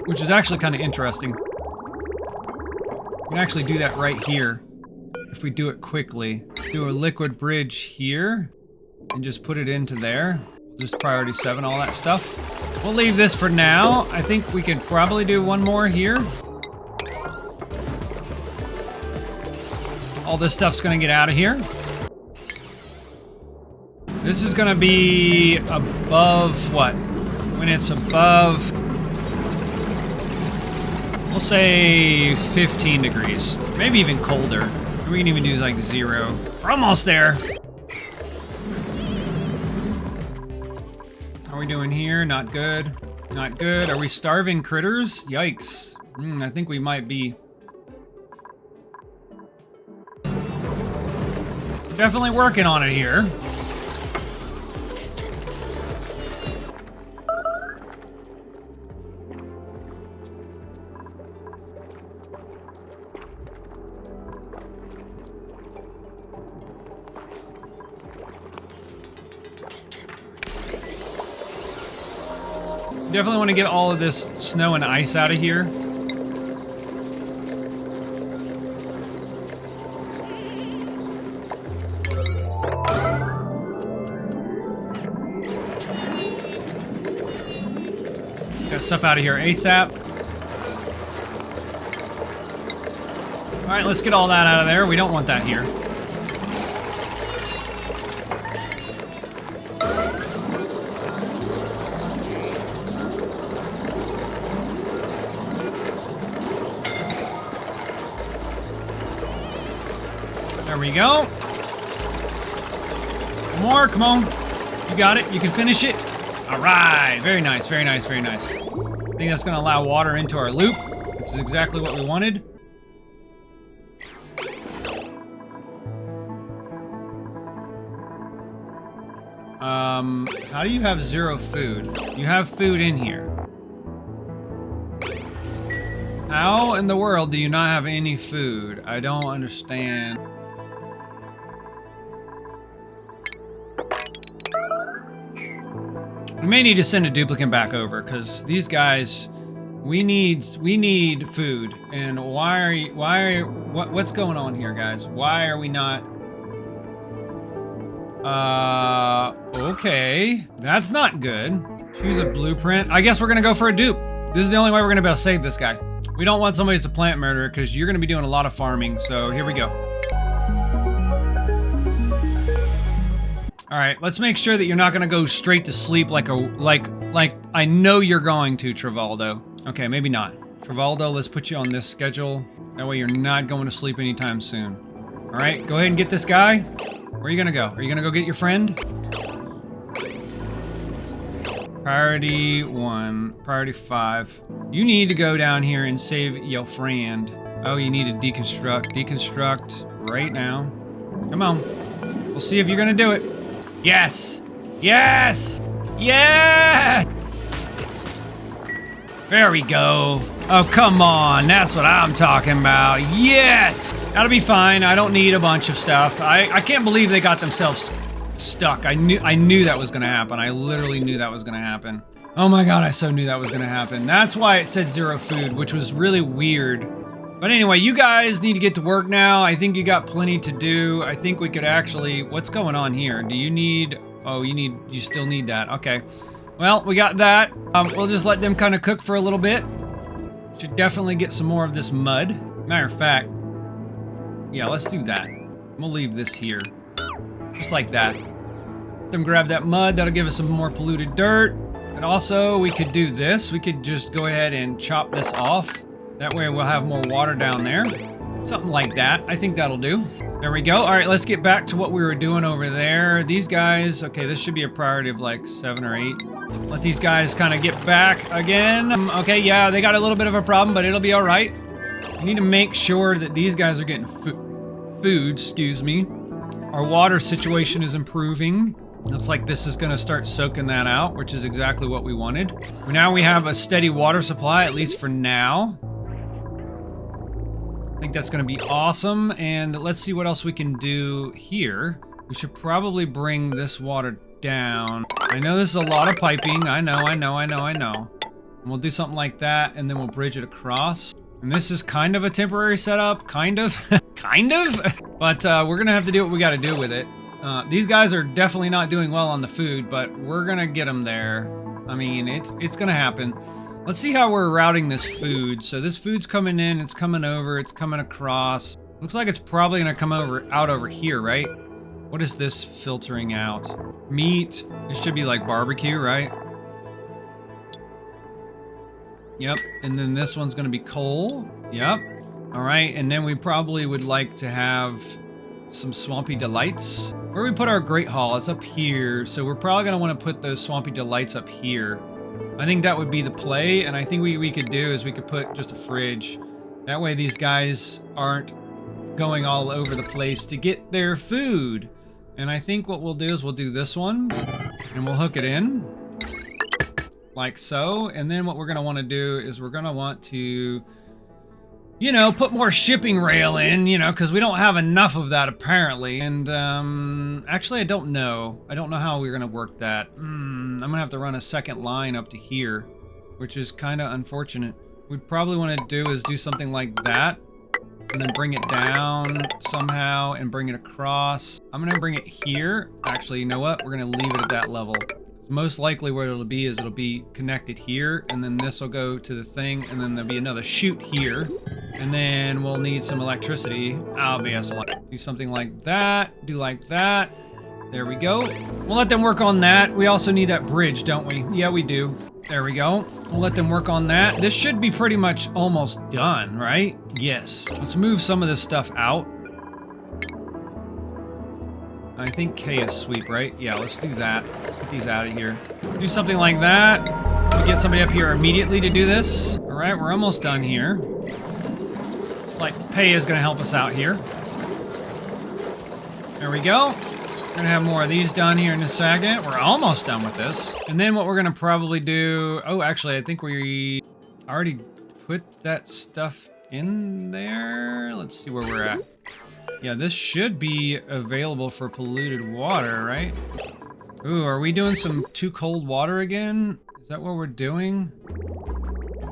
which is actually kind of interesting. We can actually do that right here if we do it quickly. Do a liquid bridge here and just put it into there. Just priority 7, all that stuff. We'll leave this for now. I think we could probably do one more here. All this stuff's gonna get out of here. This is gonna be above what? When it's above, we'll say 15 degrees. Maybe even colder. We can even do like 0. We're almost there. How are we doing here? Not good. Not good. Are we starving critters? Yikes. I think we might be. Definitely working on it here. Definitely want to get all of this snow and ice out of here. Got stuff out of here ASAP. All right, let's get all that out of there. We don't want that here. There we go. More, come on. You got it, you can finish it. All right, very nice, very nice, very nice. I think that's gonna allow water into our loop, which is exactly what we wanted. How do you have 0 food? You have food in here. How in the world do you not have any food? I don't understand. We may need to send a duplicant back over because these guys, we need food. And what's going on here, guys? Why are we not? Okay, that's not good. Choose a blueprint. I guess we're gonna go for a dupe. This is the only way we're gonna be able to save this guy. We don't want somebody that's a plant murderer because you're gonna be doing a lot of farming. So here we go. All right, let's make sure that you're not gonna go straight to sleep like I know you're going to, Travaldo. Okay, maybe not. Travaldo, let's put you on this schedule. That way you're not going to sleep anytime soon. All right, go ahead and get this guy. Where are you gonna go? Are you gonna go get your friend? Priority 1, priority 5. You need to go down here and save your friend. Oh, you need to deconstruct. Deconstruct right now. Come on. We'll see if you're gonna do it. Yes! Yes! Yes! There we go. Oh, come on. That's what I'm talking about. Yes! That'll be fine. I don't need a bunch of stuff. I can't believe they got themselves stuck. I knew that was gonna happen. I literally knew that was gonna happen. Oh my god, I so knew that was gonna happen. That's why it said 0 food, which was really weird. But anyway, you guys need to get to work now. I think you got plenty to do. I think we could actually... What's going on here? Do you need... Oh, you still need that. Okay. Well, we got that. We'll just let them kind of cook for a little bit. Should definitely get some more of this mud. Matter of fact, yeah, let's do that. We'll leave this here. Just like that. Let them grab that mud. That'll give us some more polluted dirt. And also, we could do this. We could just go ahead and chop this off. That way we'll have more water down there. Something like that. I think that'll do. There we go. All right, let's get back to what we were doing over there. These guys, okay, this should be a priority of like 7 or 8. Let these guys kind of get back again. Okay, yeah, they got a little bit of a problem, but it'll be all right. We need to make sure that these guys are getting food, excuse me. Our water situation is improving. Looks like this is going to start soaking that out, which is exactly what we wanted. Now we have a steady water supply, at least for now. I think that's going to be awesome. And let's see what else we can do here. We should probably bring this water down. I know this is a lot of piping. I know. And we'll do something like that, and then we'll bridge it across. And this is kind of a temporary setup, kind of. Kind of? But we're going to have to do what we got to do with it. These guys are definitely not doing well on the food, but we're going to get them there. I mean, it's going to happen. Let's see how we're routing this food. So this food's coming in, it's coming over, it's coming across. Looks like it's probably going to come out over here, right? What is this filtering out? Meat. This should be like barbecue, right? Yep. And then this one's going to be coal. Yep. All right. And then we probably would like to have some swampy delights. Where we put our Great Hall, it's up here. So we're probably going to want to put those swampy delights up here. I think that would be the play. And I think we could do is we could put just a fridge. That way these guys aren't going all over the place to get their food. And I think what we'll do is we'll do this one and we'll hook it in like so. And then what we're going to want to do is we're going to want to, you know, put more shipping rail in, you know, because we don't have enough of that apparently. And actually, I don't know. I don't know how we're going to work that. I'm going to have to run a second line up to here, which is kind of unfortunate. We'd probably want to do is do something like that. And then bring it down somehow and bring it across. I'm going to bring it here. Actually, you know what? We're going to leave it at that level. Most likely what it'll be is it'll be connected here, and then this will go to the thing, and then there'll be another chute here. And then we'll need some electricity, obviously. Do something like that. Do like that. There we go. We'll let them work on that. We also need that bridge, don't we? Yeah, we do. There we go. We'll let them work on that. This should be pretty much almost done, right? Yes. Let's move some of this stuff out. I think K is sweep, right? Yeah, let's do that. Let's get these out of here. Do something like that. Get somebody up here immediately to do this. All right, we're almost done here. Like, pay is going to help us out here. There we go. We're gonna have more of these done here in a second. We're almost done with this. And then what we're gonna probably do... Oh, actually, I think we already put that stuff in there. Let's see where we're at. Yeah, this should be available for polluted water, right? Ooh, are we doing some too cold water again? Is that what we're doing?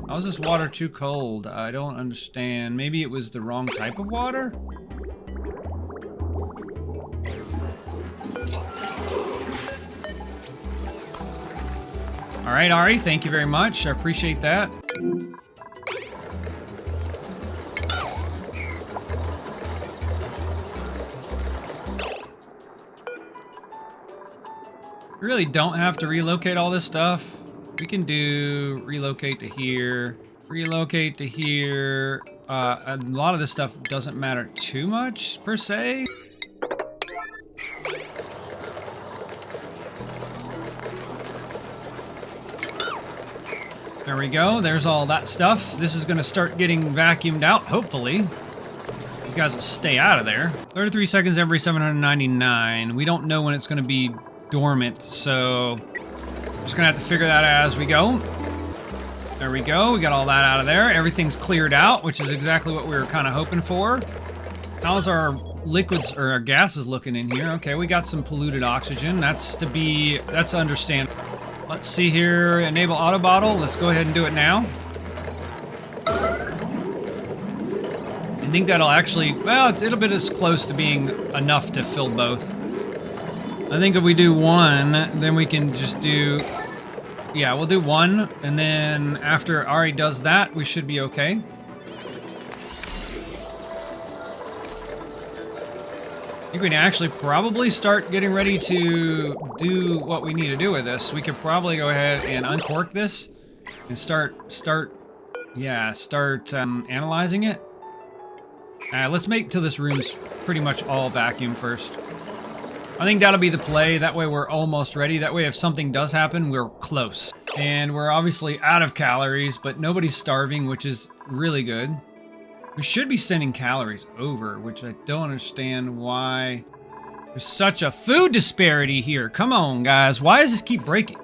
How is this water too cold? I don't understand. Maybe it was the wrong type of water? All right, Ari, thank you very much. I appreciate that. We really don't have to relocate all this stuff. We can do relocate to here. Relocate to here. A lot of this stuff doesn't matter too much, per se. There we go. There's all that stuff. This is going to start getting vacuumed out, hopefully. These guys will stay out of there. 33 seconds every 799. We don't know when it's going to be dormant, so we're just going to have to figure that out as we go. There we go. We got all that out of there. Everything's cleared out, which is exactly what we were kind of hoping for. How's our liquids or our gases looking in here? Okay, we got some polluted oxygen. That's understandable. Let's see here. Enable auto bottle. Let's go ahead and do it now. I think that'll actually, well, it'll be as close to being enough to fill both. I think if we do one, then we can just do, yeah, we'll do one, and then after Ari does that, we should be okay. I think we can actually probably start getting ready to do what we need to do with this. We could probably go ahead and uncork this and start analyzing it. Let's make till this room's pretty much all vacuum first. I think that'll be the play. That way we're almost ready. That way if something does happen, we're close. And we're obviously out of calories, but nobody's starving, which is really good. We should be sending calories over, which I don't understand why there's such a food disparity here. Come on, guys. Why does this keep breaking?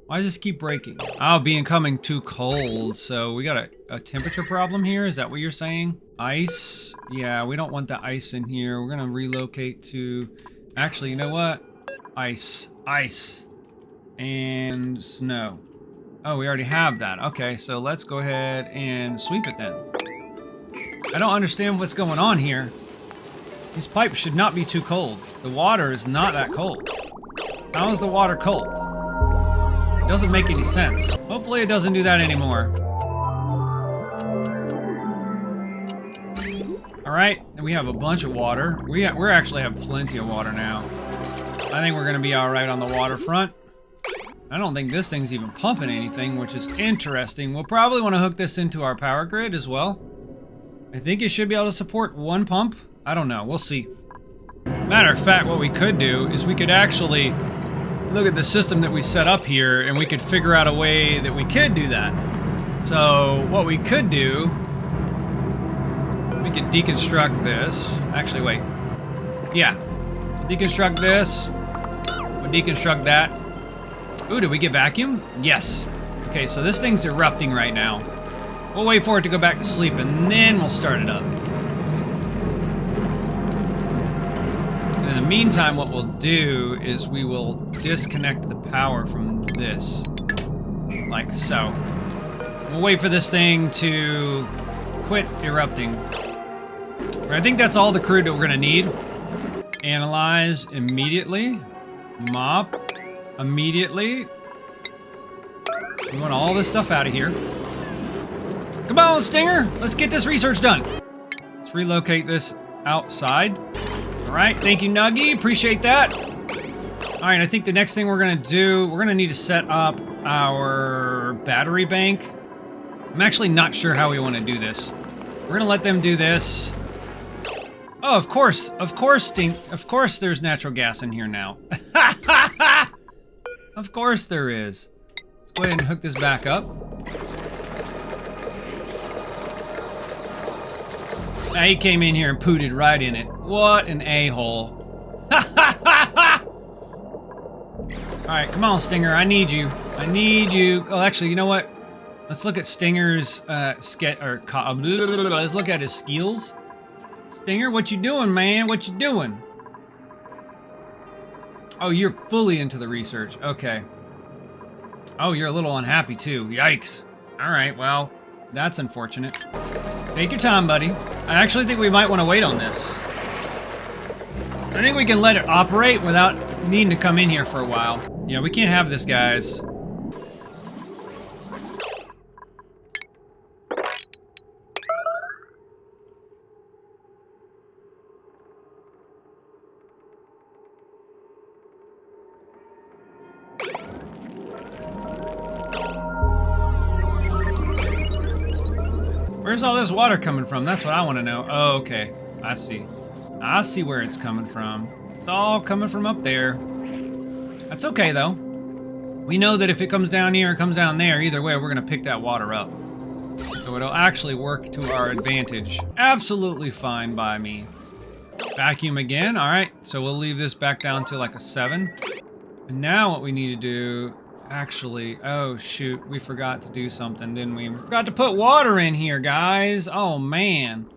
Why does this keep breaking? Oh, becoming too cold. So we got a temperature problem here. Is that what you're saying? Ice? Yeah, we don't want the ice in here. We're going to relocate to... Actually, you know what? Ice. Ice. And snow. Oh, we already have that. Okay, so let's go ahead and sweep it then. I don't understand what's going on here. These pipes should not be too cold. The water is not that cold. How is the water cold? It doesn't make any sense. Hopefully it doesn't do that anymore. Alright, and we have a bunch of water. We actually have plenty of water now. I think we're going to be alright on the waterfront. I don't think this thing's even pumping anything, which is interesting. We'll probably want to hook this into our power grid as well. I think it should be able to support one pump. I don't know. We'll see. Matter of fact, what we could do is we could actually look at the system that we set up here, and we could figure out a way that we could do that. So what we could do, we could deconstruct this. Actually, wait. Yeah. Deconstruct this. We'll deconstruct that. Ooh, did we get vacuum? Yes. Okay, so this thing's erupting right now. We'll wait for it to go back to sleep, and then we'll start it up. In the meantime, what we'll do is we will disconnect the power from this. Like so. We'll wait for this thing to quit erupting. I think that's all the crude that we're gonna need. Analyze immediately. Mop. Immediately. We want all this stuff out of here. Come on, Stinger! Let's get this research done. Let's relocate this outside. Alright, thank you, Nuggy. Appreciate that. Alright, I think the next thing we're gonna do, we're gonna need to set up our battery bank. I'm actually not sure how we want to do this. We're gonna let them do this. Oh, of course, of course there's natural gas in here now. Of course there is. Let's go ahead and hook this back up. Now he came in here and pooted right in it. What an a-hole. Alright, come on, Stinger. I need you. I need you. Oh, actually, you know what? Let's look at Stinger's let's look at his skills. Stinger, what you doing, man? What you doing? Oh, you're fully into the research. Okay. Oh, you're a little unhappy too. Yikes. Alright, well, that's unfortunate. Take your time, buddy. I actually think we might want to wait on this. I think we can let it operate without needing to come in here for a while. Yeah, we can't have this, guys. Where's all this water coming from? That's what I want to know. Oh, okay. I see. I see where it's coming from. It's all coming from up there. That's okay, though. We know that if it comes down here or comes down there, either way, we're going to pick that water up. So it'll actually work to our advantage. Absolutely fine by me. Vacuum again. All right. So we'll leave this back down to like a 7. And now what we need to do... Actually, oh shoot, we forgot to do something, didn't we? We forgot to put water in here, guys. Oh man.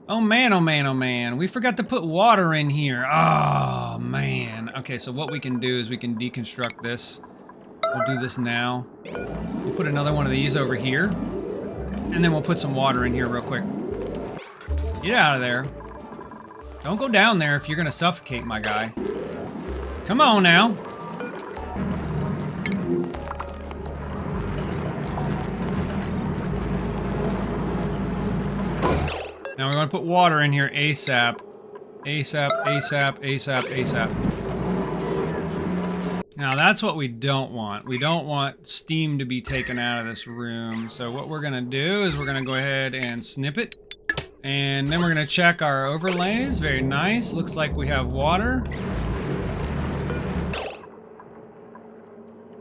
Oh man, oh man, oh man. We forgot to put water in here. Oh man. Okay, so what we can do is we can deconstruct this. We'll do this now. We'll put another one of these over here. And then we'll put some water in here real quick. Get out of there. Don't go down there if you're gonna suffocate, my guy. Come on now. Now we're going to put water in here ASAP. ASAP, ASAP, ASAP, ASAP. Now that's what we don't want. We don't want steam to be taken out of this room. So what we're going to do is we're going to go ahead and snip it. And then we're going to check our overlays. Very nice. Looks like we have water.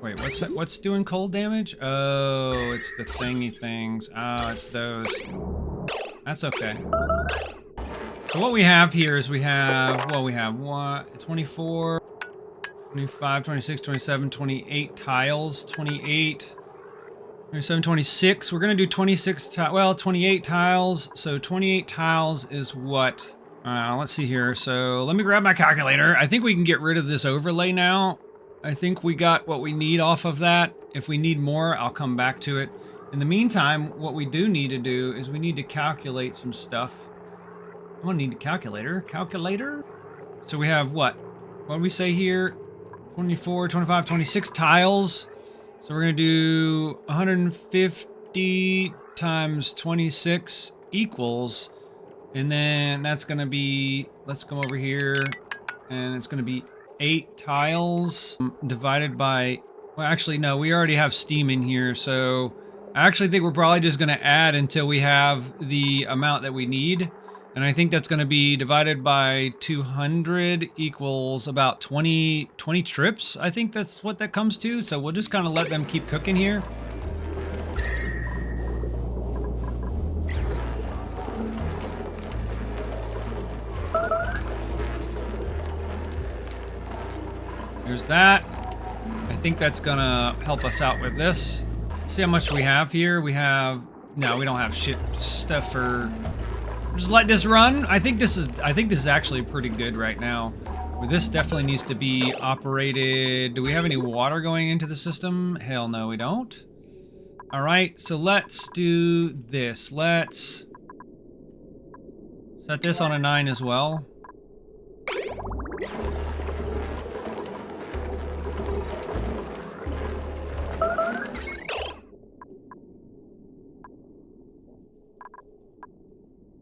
Wait, what's doing cold damage? Oh, it's the thingy things. Oh, it's those. That's okay. So what we have here is we have what? 24, 25, 26, 27, 28 tiles. 28, 27, 26. We're going to do 26 28 tiles. So 28 tiles is what? Let's see here. So let me grab my calculator. I think we can get rid of this overlay now. I think we got what we need off of that. If we need more, I'll come back to it. In the meantime, what we do need to do is we need to calculate some stuff. I'm gonna need a calculator. Calculator? So we have what? What do we say here? 24, 25, 26 tiles. So we're gonna do 150 times 26 equals. And then that's gonna be, let's come over here, and it's gonna be 8 tiles divided by, well, actually, no, we already have steam in here, so I actually think we're probably just going to add until we have the amount that we need. And I think that's going to be divided by 200 equals about 20 trips. I think that's what that comes to. So we'll just kind of let them keep cooking here. There's that. I think that's gonna help us out with this. Let's see how much we have here. We have, no, we don't have shit stuff for, just let this run. I think this is actually pretty good right now. Well, this definitely needs to be operated. Do we have any water going into the system? Hell no, we don't. All right, so let's do this. Let's set this on a 9 as well.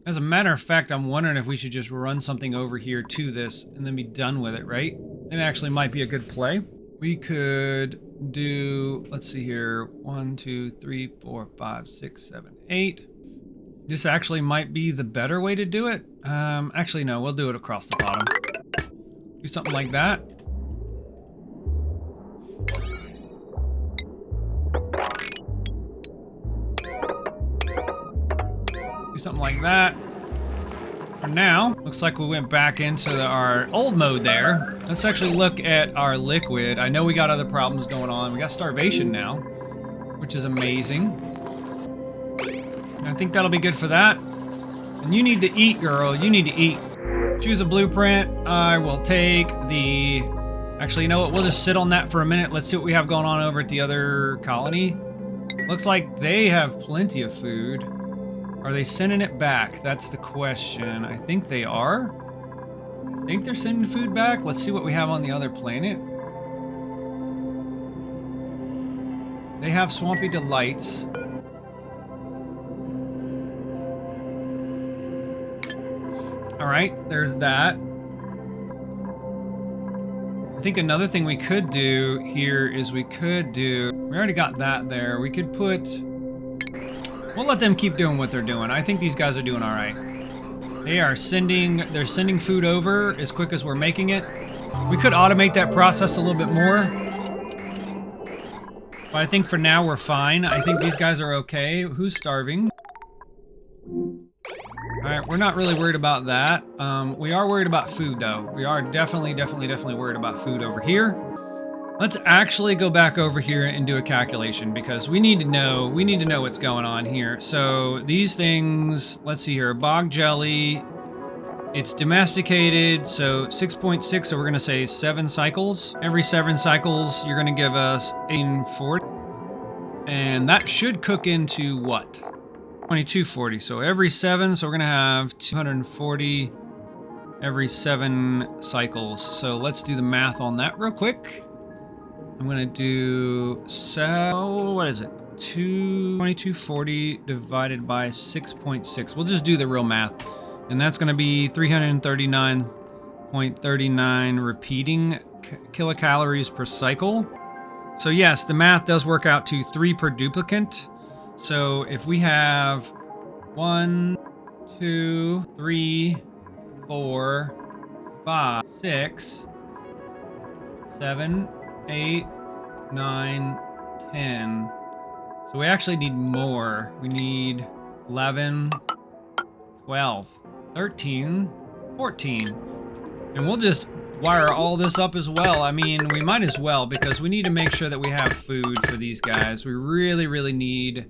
As a matter of fact, I'm wondering if we should just run something over here to this and then be done with it, right? It actually might be a good play. We could do, let's see here, 1, 2, 3, 4, 5, 6, 7, 8. This actually might be the better way to do it. Actually, no, we'll do it across the bottom. Do something like that. Something like that. For now, looks like we went back into our old mode there. Let's actually look at our liquid. I know we got other problems going on. We got starvation now, which is amazing. I think that'll be good for that. And you need to eat, girl. You need to eat. Choose a blueprint. I will take the... Actually, you know what? We'll just sit on that for a minute. Let's see what we have going on over at the other colony. Looks like they have plenty of food. Are they sending it back? That's the question. I think they are. I think they're sending food back. Let's see what we have on the other planet. They have Swampy Delights. All right, there's that. I think another thing we could do here is we already got that there. We could put We'll let them keep doing what they're doing. I think these guys are doing all right. They're sending food over as quick as we're making it. We could automate that process a little bit more. But I think for now we're fine. I think these guys are okay. Who's starving? Alright, we're not really worried about that. We are worried about food though. We are definitely worried about food over here. Let's actually go back over here and do a calculation because we need to know what's going on here. So these things, let's see here, bog jelly, it's domesticated, so 6.6, so we're gonna say 7 cycles. Every 7 cycles, you're gonna give us 1840. And that should cook into what? 2240, so every 7, so we're gonna have 240 every 7 cycles. So let's do the math on that real quick. I'm gonna do, so what is it? 2240 divided by 6.6. We'll just do the real math. And that's gonna be 339.39 repeating kilocalories per cycle. So yes, the math does work out to 3 per duplicant. So if we have 1, 2, 3, 4, 5, 6, 7, 8, 9, 10. So we actually need more. We need 11, 12, 13, 14. And we'll just wire all this up as well. I mean, we might as well because we need to make sure that we have food for these guys. We really need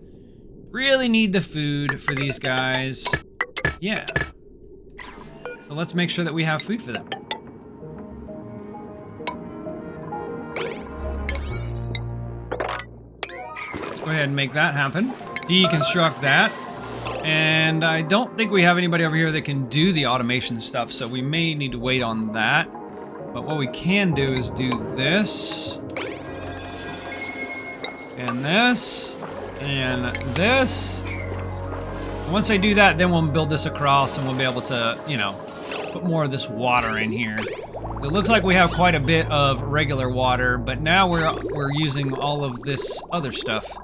the food for these guys. Yeah. So let's make sure that we have food for them. Go ahead and make that happen. Deconstruct that. And I don't think we have anybody over here that can do the automation stuff, so we may need to wait on that. But what we can do is do this. And this. And this. And once I do that, then we'll build this across and we'll be able to, you know, put more of this water in here. It looks like we have quite a bit of regular water, but now we're using all of this other stuff.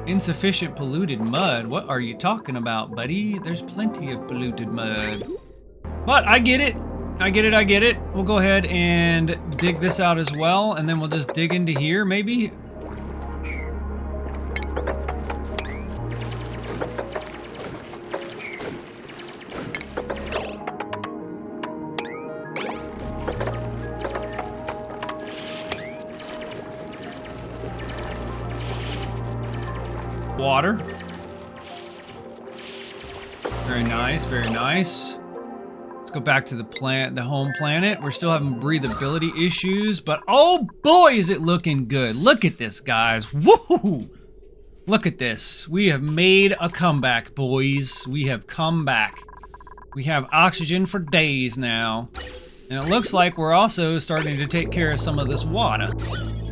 Insufficient polluted mud. What are you talking about, buddy? There's plenty of polluted mud. But I get it. I get it. We'll go ahead and dig this out as well, and then we'll just dig into here, maybe. Water. Very nice, very nice. Let's go back to the home planet. We're still having breathability issues, but oh boy, is it looking good. Look at this, guys. Woo! Look at this. We have made a comeback, boys. We have come back. We have oxygen for days now. And it looks like we're also starting to take care of some of this water,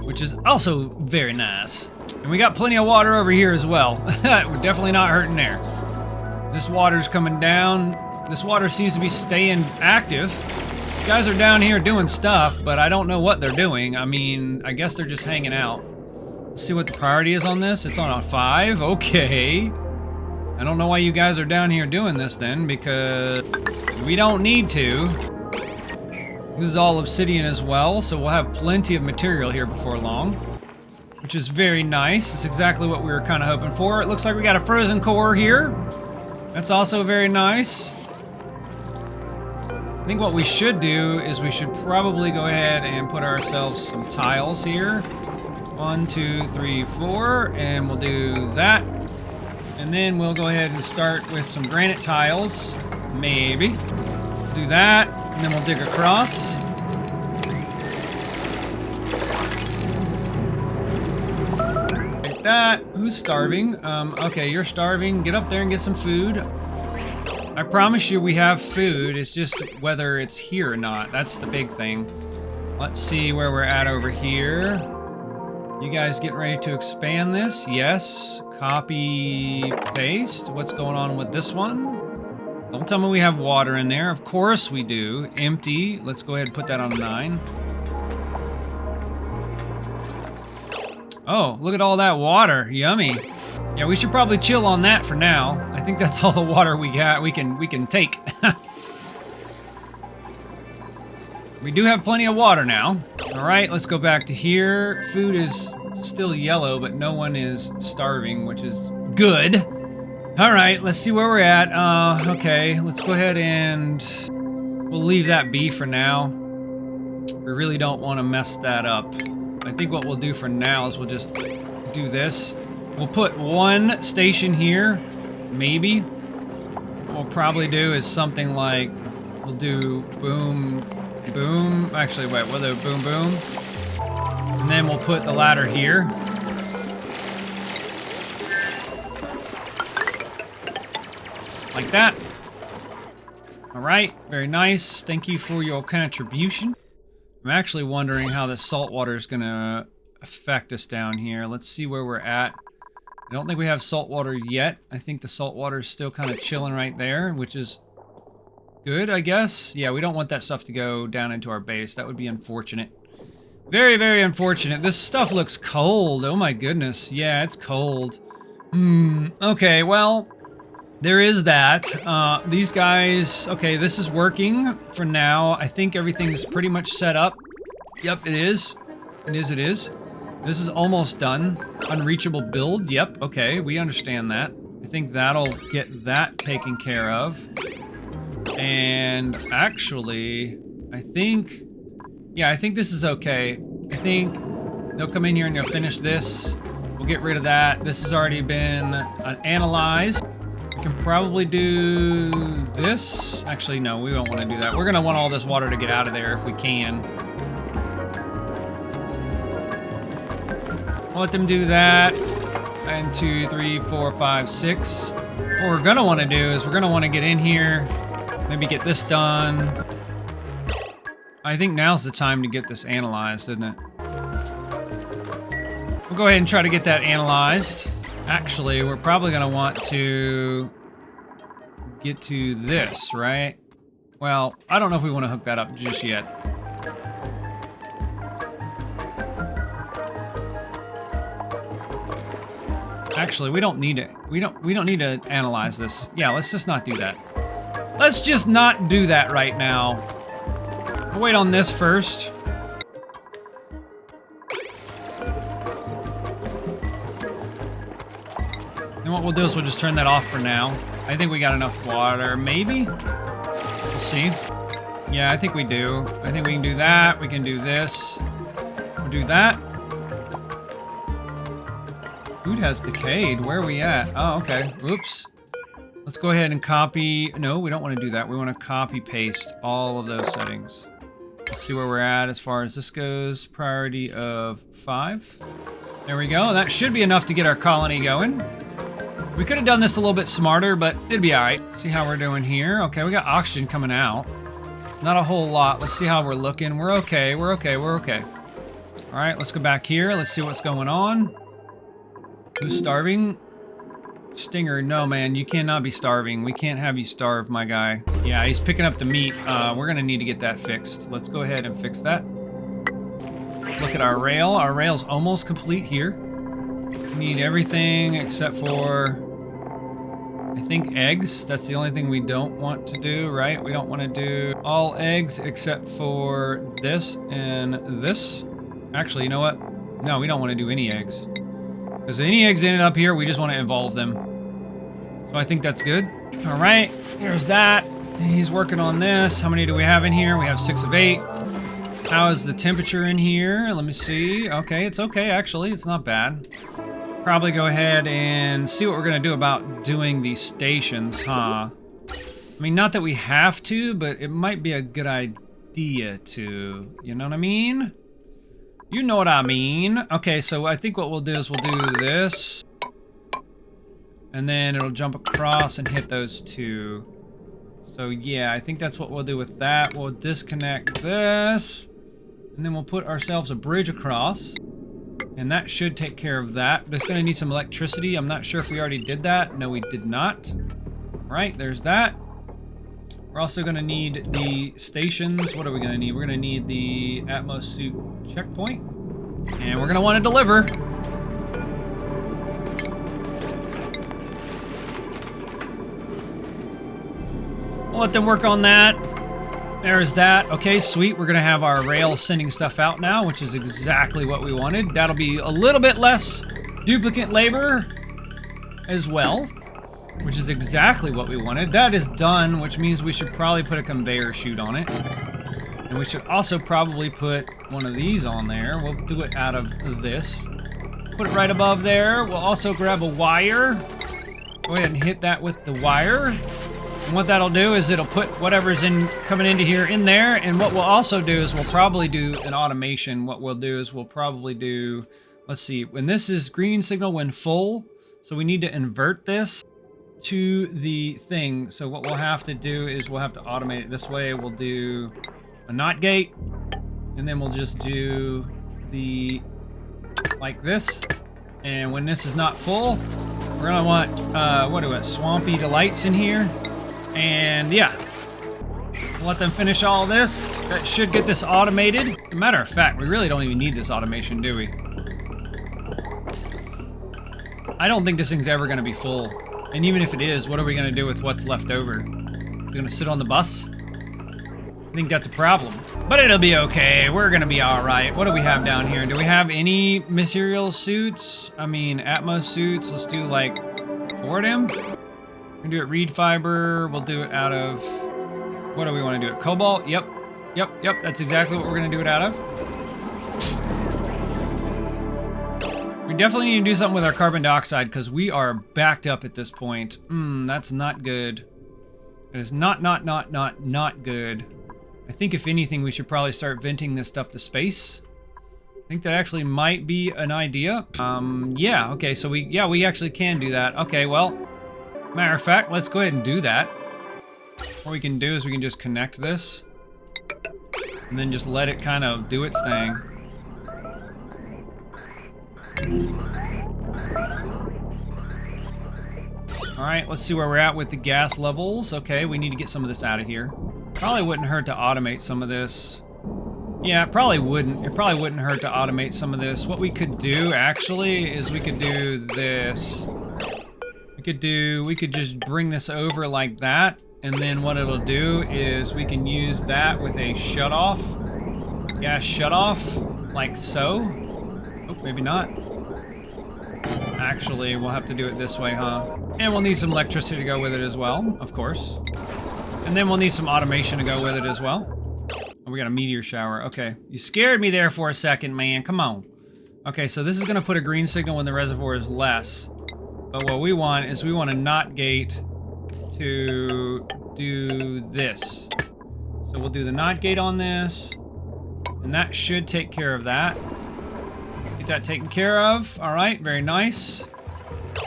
which is also very nice. And we got plenty of water over here as well. We're definitely not hurting there. This water's coming down. This water seems to be staying active. These guys are down here doing stuff, but I don't know what they're doing. I mean, I guess they're just hanging out. Let's see what the priority is on this. It's on a 5. Okay. I don't know why you guys are down here doing this then, because we don't need to. This is all obsidian as well, so we'll have plenty of material here before long, which is very nice. It's exactly what we were kind of hoping for. It looks like we got a frozen core here. That's also very nice. I think what we should do is we should probably go ahead and put ourselves some tiles here. 1, 2, 3, 4, and we'll do that. And then we'll go ahead and start with some granite tiles, maybe. Do that, and then we'll dig across. Like that. Who's starving? Okay, you're starving. Get up there and get some food. I promise you we have food. It's just whether it's here or not. That's the big thing. Let's see where we're at over here. You guys getting ready to expand this? Yes. Copy, paste. What's going on with this one? Don't tell me we have water in there. Of course we do. Empty. Let's go ahead and put that on 9. Oh, look at all that water. Yummy. Yeah, we should probably chill on that for now. I think that's all the water we got. We can take. We do have plenty of water now. All right, let's go back to here. Food is still yellow, but no one is starving, which is good. All right, let's see where we're at. Okay, let's go ahead and we'll leave that be for now. We really don't want to mess that up. I think what we'll do for now is we'll just do this. We'll put one station here, maybe. What we'll probably do is something like, we'll do boom, boom. Actually, wait, we'll do boom, boom. And then we'll put the ladder here. Like that. All right, very nice. Thank you for your contribution. I'm actually wondering how the salt water is gonna affect us down here. Let's see where we're at. I don't think we have salt water yet. I think the salt water is still kind of chilling right there, which is good, I guess. Yeah, we don't want that stuff to go down into our base. That would be unfortunate. Very, very unfortunate. This stuff looks cold. Oh my goodness. Yeah, it's cold. Okay, well, there is that. These guys, okay, this is working for now. I think everything's pretty much set up. Yep, it is. It is, it is. This is almost done. Unreachable build. Yep, okay, we understand that. I think that'll get that taken care of. And actually, I think, yeah, I think this is okay. I think they'll come in here and they'll finish this. We'll get rid of that. This has already been analyzed. We can probably do this. Actually, no, we don't want to do that. We're gonna want all this water to get out of there if we can. I'll let them do that. 1, 2, 3, 4, 5, 6. What we're gonna want to do is we're gonna want to get in here, maybe get this done. I think now's the time to get this analyzed, isn't it? We'll go ahead and try to get that analyzed. Actually, we're probably gonna want to get to this, right? Well, I don't know if we want to hook that up just yet. Actually, we don't need it. We don't need to analyze this. Yeah, let's just not do that. Let's just not do that right now. We'll wait on this first. And what we'll do is we'll just turn that off for now. I think we got enough water, maybe? We'll see. Yeah, I think we do. I think we can do that. We can do this. We'll do that. Food has decayed. Where are we at? Oh, okay. Oops. Let's go ahead and copy. No, we don't want to do that. We want to copy paste all of those settings. Let's see where we're at as far as this goes. Priority of 5. There we go. That should be enough to get our colony going. We could have done this a little bit smarter, but it'd be all right. See how we're doing here. Okay, we got oxygen coming out. Not a whole lot. Let's see how we're looking. We're okay. We're okay. We're okay. All right, let's go back here. Let's see what's going on. Who's starving? Stinger, no man, you cannot be starving. We can't have you starve, my guy. Yeah, he's picking up the meat. We're gonna need to get that fixed. Let's go ahead and fix that. Let's look at our rail. Our rail's almost complete here. We need everything except for, I think, eggs. That's the only thing we don't want to do, right? We don't want to do all eggs except for this and this. Actually, you know what? No, we don't want to do any eggs. Because any eggs ended up here, we just want to involve them. So I think that's good. All right, here's that. He's working on this. How many do we have in here? We have 6 of 8. How is the temperature in here? Let me see. Okay, it's okay, actually. It's not bad. Probably go ahead and see what we're going to do about doing these stations, huh? I mean, not that we have to, but it might be a good idea to. You know what I mean? You know what I mean. Okay, so I think what we'll do is we'll do this. And then it'll jump across and hit those 2. So yeah, I think that's what we'll do with that. We'll disconnect this. And then we'll put ourselves a bridge across. And that should take care of that. But it's going to need some electricity. I'm not sure if we already did that. No, we did not. All right, there's that. We're also going to need the stations. What are we going to need? We're going to need the Atmos suit checkpoint. And we're going to want to deliver. We'll let them work on that. There's that. Okay, sweet. We're going to have our rail sending stuff out now, which is exactly what we wanted. That'll be a little bit less duplicant labor as well, which is exactly what we wanted. That is done, which means we should probably put a conveyor chute on it. And we should also probably put one of these on there. We'll do it out of this. Put it right above there. We'll also grab a wire. Go ahead and hit that with the wire. And what that'll do is it'll put whatever's coming into here in there. And what we'll also do is we'll probably do an automation. What we'll do is we'll probably do, let's see, when this is green signal when full. So we need to invert this to the thing. So what we'll have to do is we'll have to automate it this way. We'll do a NOT gate, and then we'll just do the like this. And when this is not full, we're gonna want what do we want? Swampy delights in here. And yeah, we'll let them finish all this. That should get this automated. As a matter of fact, we really don't even need this automation, do we? I don't think this thing's ever gonna be full. And even if it is, what are we gonna do with what's left over? Is it gonna sit on the bus? I think that's a problem. But it'll be okay. We're gonna be alright. What do we have down here? Do we have any material suits? I mean, Atmos suits. Let's do like 4 of them. We'll do it reed fiber. We'll do it out of... What do we want to do it? Cobalt? Yep. Yep. That's exactly what we're gonna do it out of. We definitely need to do something with our carbon dioxide because we are backed up at this point. That's not good. It is not good. I think if anything, we should probably start venting this stuff to space. I think that actually might be an idea. Yeah, okay, so we actually can do that. Okay, well, matter of fact, let's go ahead and do that. What we can do is we can just connect this and then just let it kind of do its thing. Alright, let's see where we're at with the gas levels. Okay, we need to get some of this out of here. Probably wouldn't hurt to automate some of this. Yeah, it probably wouldn't. It probably wouldn't hurt to automate some of this. What we could do, actually, is we could do this. We could just bring this over like that, and then what it'll do is we can use that with a shutoff. Gas shutoff, like so. Oh, maybe not. Actually, we'll have to do it this way, huh? And we'll need some electricity to go with it as well, of course. And then we'll need some automation to go with it as well. Oh, we got a meteor shower. Okay. You scared me there for a second, man. Come on. Okay, so this is going to put a green signal when the reservoir is less. But what we want is we want a NOT gate to do this. So we'll do the NOT gate on this. And that should take care of that. Get that taken care of. All right, very nice.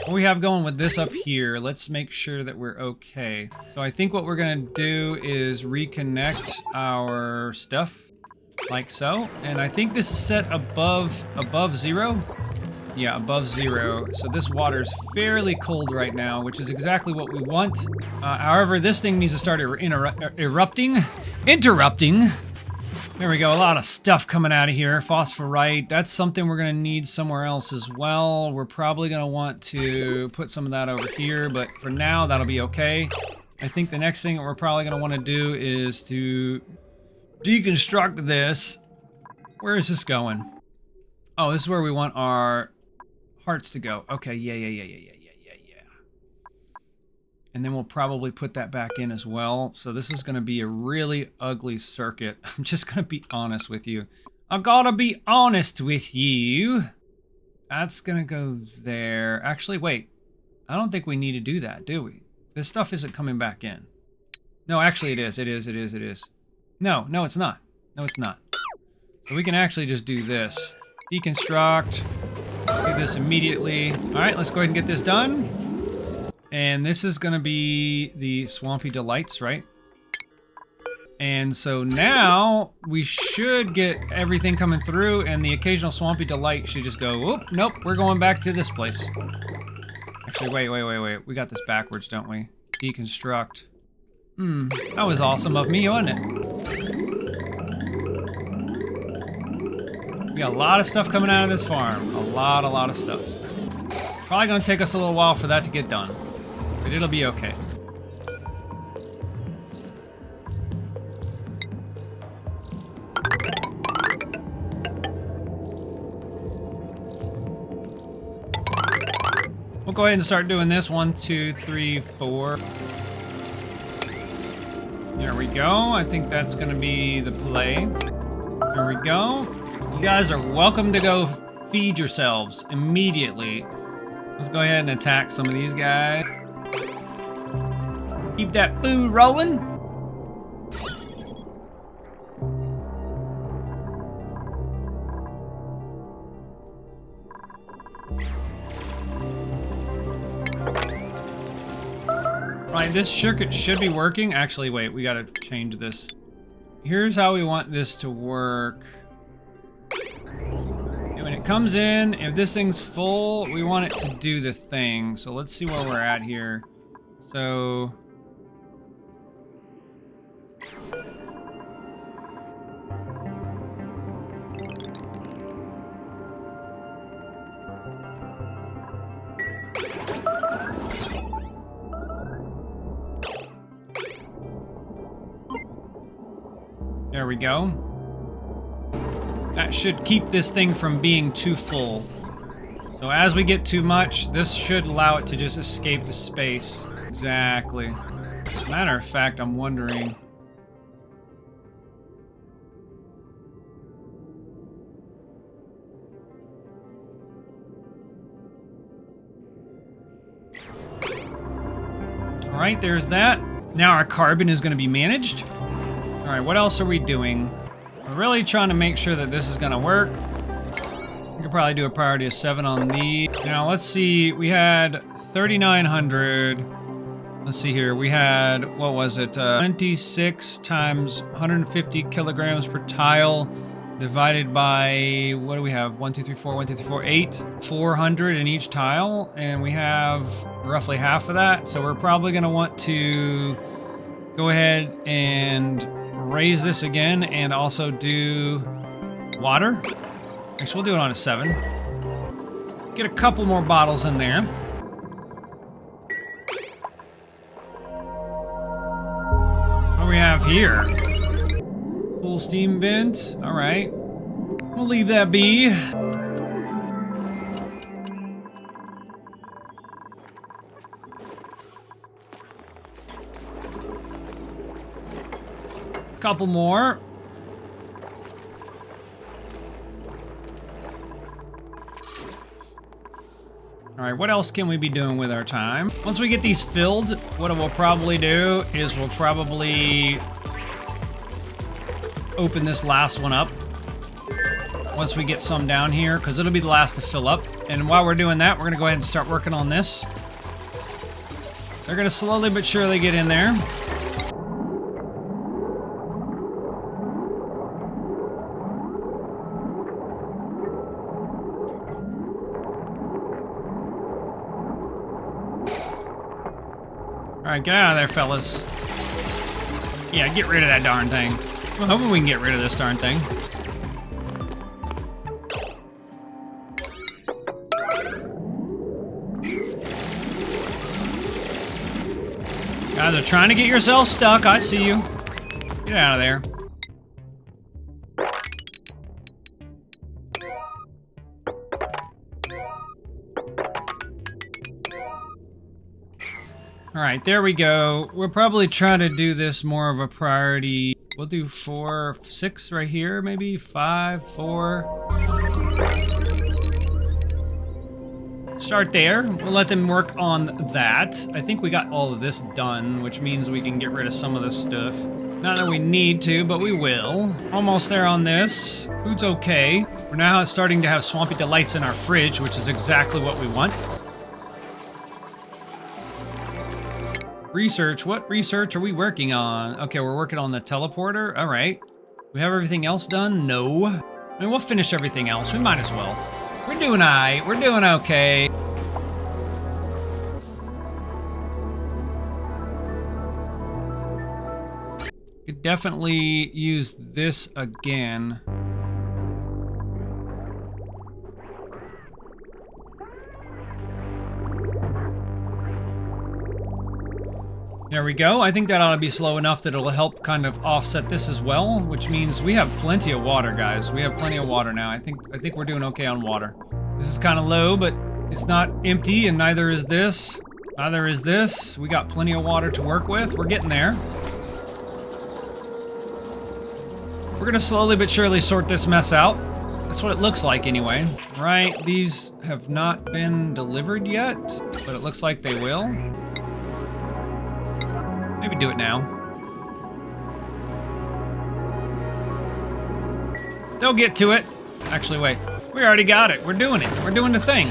What we have going with this up here, let's make sure that we're okay. So I think what we're gonna do is reconnect our stuff like so. And I think this is set above 0. Yeah, above 0. So this water's fairly cold right now, which is exactly what we want. However, this thing needs to start interrupting. There we go, a lot of stuff coming out of here. Phosphorite, that's something we're gonna need somewhere else as well. We're probably gonna want to put some of that over here, but for now, that'll be okay. I think the next thing that we're probably gonna wanna do is to deconstruct this. Where is this going? Oh, this is where we want our hearts to go. Okay, yeah. And then we'll probably put that back in as well. So this is going to be a really ugly circuit. I'm just going to be honest with you. I gotta be honest with you. That's going to go there. Actually, wait. I don't think we need to do that, do we? This stuff isn't coming back in. No, actually it is. It is. No, it's not. No, it's not. So we can actually just do this. Deconstruct. Do this immediately. All right, let's go ahead and get this done. And this is going to be the Swampy Delights, right? And so now we should get everything coming through, and the occasional Swampy Delight should just go, whoop, nope, we're going back to this place. Actually, wait. We got this backwards, don't we? Deconstruct. That was awesome of me, wasn't it? We got a lot of stuff coming out of this farm. A lot of stuff. Probably going to take us a little while for that to get done. But it'll be okay. We'll go ahead and start doing this. 1, 2, 3, 4. There we go. I think that's going to be the play. There we go. You guys are welcome to go feed yourselves immediately. Let's go ahead and attack some of these guys. Keep that food rolling. Right, this circuit should be working. Actually, wait, we gotta change this. Here's how we want this to work. And when it comes in, if this thing's full, we want it to do the thing. So let's see where we're at here. So... there we go. That should keep this thing from being too full. So as we get too much, this should allow it to just escape to space. Exactly. Matter of fact, I'm wondering... Alright, there's that. Now our carbon is going to be managed. Alright, what else are we doing? We're really trying to make sure that this is going to work. We could probably do a priority of 7 on these. Now, let's see. We had 3,900. Let's see here. We had, what was it? 26 times 150 kilograms per tile divided by, what do we have? 1, 2, 3, 4, 1, 2, 3, 4, 8. 400 in each tile. And we have roughly half of that. So we're probably going to want to go ahead and raise this again and also do water. Actually, we'll do it on a 7. Get a couple more bottles in there. What do we have here? Full steam vent. All right. We'll leave that be. Couple more. All right, what else can we be doing with our time? Once we get these filled, what we'll probably do is we'll probably open this last one up once we get some down here, because it'll be the last to fill up. And while we're doing that, we're gonna go ahead and start working on this. They're gonna slowly but surely get in there. Alright, get out of there, fellas. Yeah, get rid of that darn thing. I'm hoping we can get rid of this darn thing. Guys are trying to get yourself stuck. I see you. Get out of there. All right, there we go. We'll probably try to do this more of a priority. We'll do 4, 6 right here, maybe 5, 4. Start there. We'll let them work on that. I think we got all of this done, which means we can get rid of some of this stuff. Not that we need to, but we will. Almost there on this. Food's okay. We're now starting to have swampy delights in our fridge, which is exactly what we want. Research. What research are we working on? Okay, we're working on the teleporter. All right. We have everything else done? No. I mean, we'll finish everything else. We might as well. We're doing all right. We're doing okay. Could definitely use this again. There we go. I think that ought to be slow enough that it'll help kind of offset this as well, which means we have plenty of water, guys. We have plenty of water now. I think we're doing okay on water. This is kind of low, but It's not empty, and neither is this. Neither is this. We got plenty of water to work with. We're getting there. We're gonna slowly but surely sort this mess out. That's what it looks like anyway. Right, these have not been delivered yet, but it looks like they will. Maybe do it now. They'll get to it. Actually, wait. We already got it. We're doing it. We're doing the thing.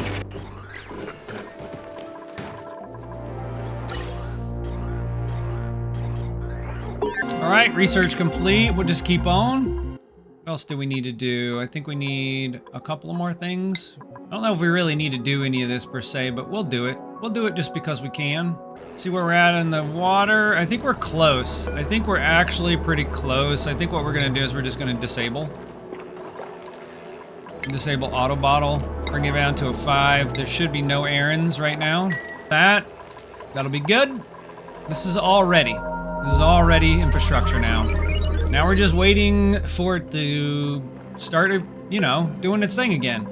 All right, research complete. We'll just keep on. What else do we need to do? I think we need a couple of more things. I don't know if we really need to do any of this per se, but we'll do it. We'll do it just because we can. See where we're at in the water. I think we're close. I think we're actually pretty close. I think what we're gonna do is we're just gonna disable. Disable auto bottle. Bring it down to a 5. There should be no errands right now. That'll be good. This is all ready. This is already infrastructure now. Now we're just waiting for it to start, you know, doing its thing again.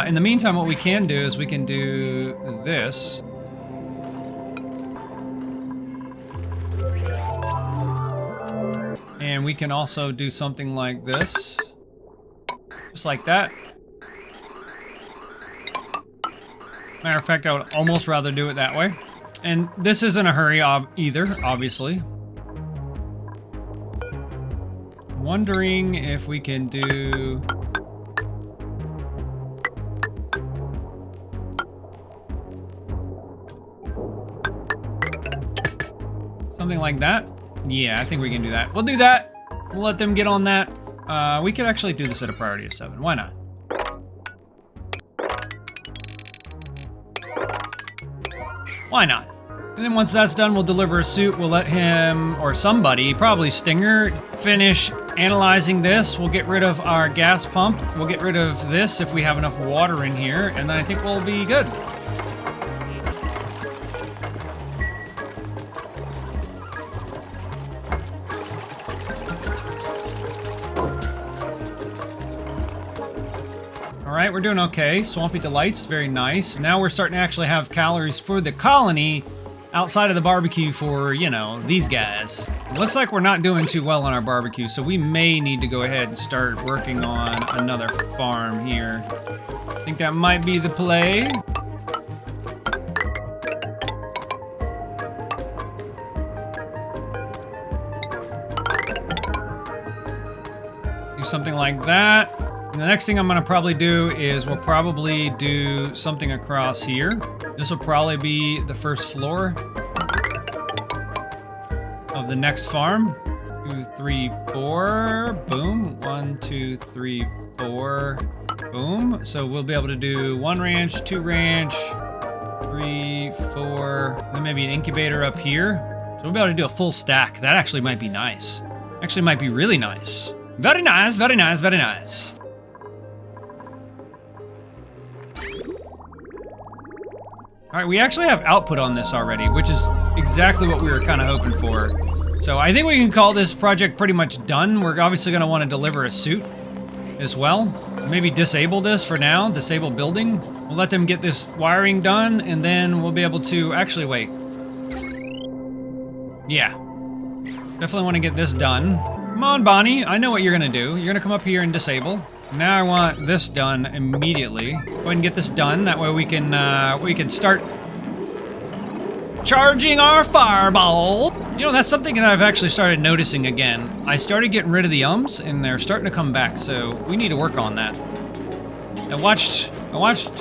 In the meantime, what we can do is we can do this. And we can also do something like this. Just like that. Matter of fact, I would almost rather do it that way. And this isn't a hurry either, obviously. Wondering if we can do... something like that. Yeah, I think we can do that. We'll do that. We'll let them get on that. We could actually do this at a priority of 7. Why not? Why not? And then once that's done, we'll deliver a suit. We'll let him, or somebody, probably Stinger, finish analyzing this. We'll get rid of our gas pump. We'll get rid of this if we have enough water in here. And then I think we'll be good. Alright, we're doing okay. Swampy Delights, very nice. Now we're starting to actually have calories for the colony outside of the barbecue for, you know, these guys. Looks like we're not doing too well on our barbecue, so we may need to go ahead and start working on another farm here. I think that might be the play. Do something like that. And the next thing I'm gonna probably do is we'll probably do something across here. This will probably be the first floor of the next farm. 2, 3, 4, boom. 1, 2, 3, 4, boom. So we'll be able to do 1 ranch, 2 ranch, 3, 4, then maybe an incubator up here. So we'll be able to do a full stack. That actually might be nice. Actually might be really nice. Very nice, very nice, very nice. All right, we actually have output on this already, which is exactly what we were kind of hoping for. So I think we can call this project pretty much done. We're obviously going to want to deliver a suit as well. Maybe disable this for now, disable building. We'll let them get this wiring done, and then we'll be able to actually wait. Yeah, definitely want to get this done. Come on, Bonnie, I know what you're going to do. You're going to come up here and disable. Now I want this done immediately. Go ahead and get this done. That way we can start charging our fireball. You know, that's something that I've actually started noticing again. I started getting rid of the ums, and they're starting to come back. So we need to work on that. I watched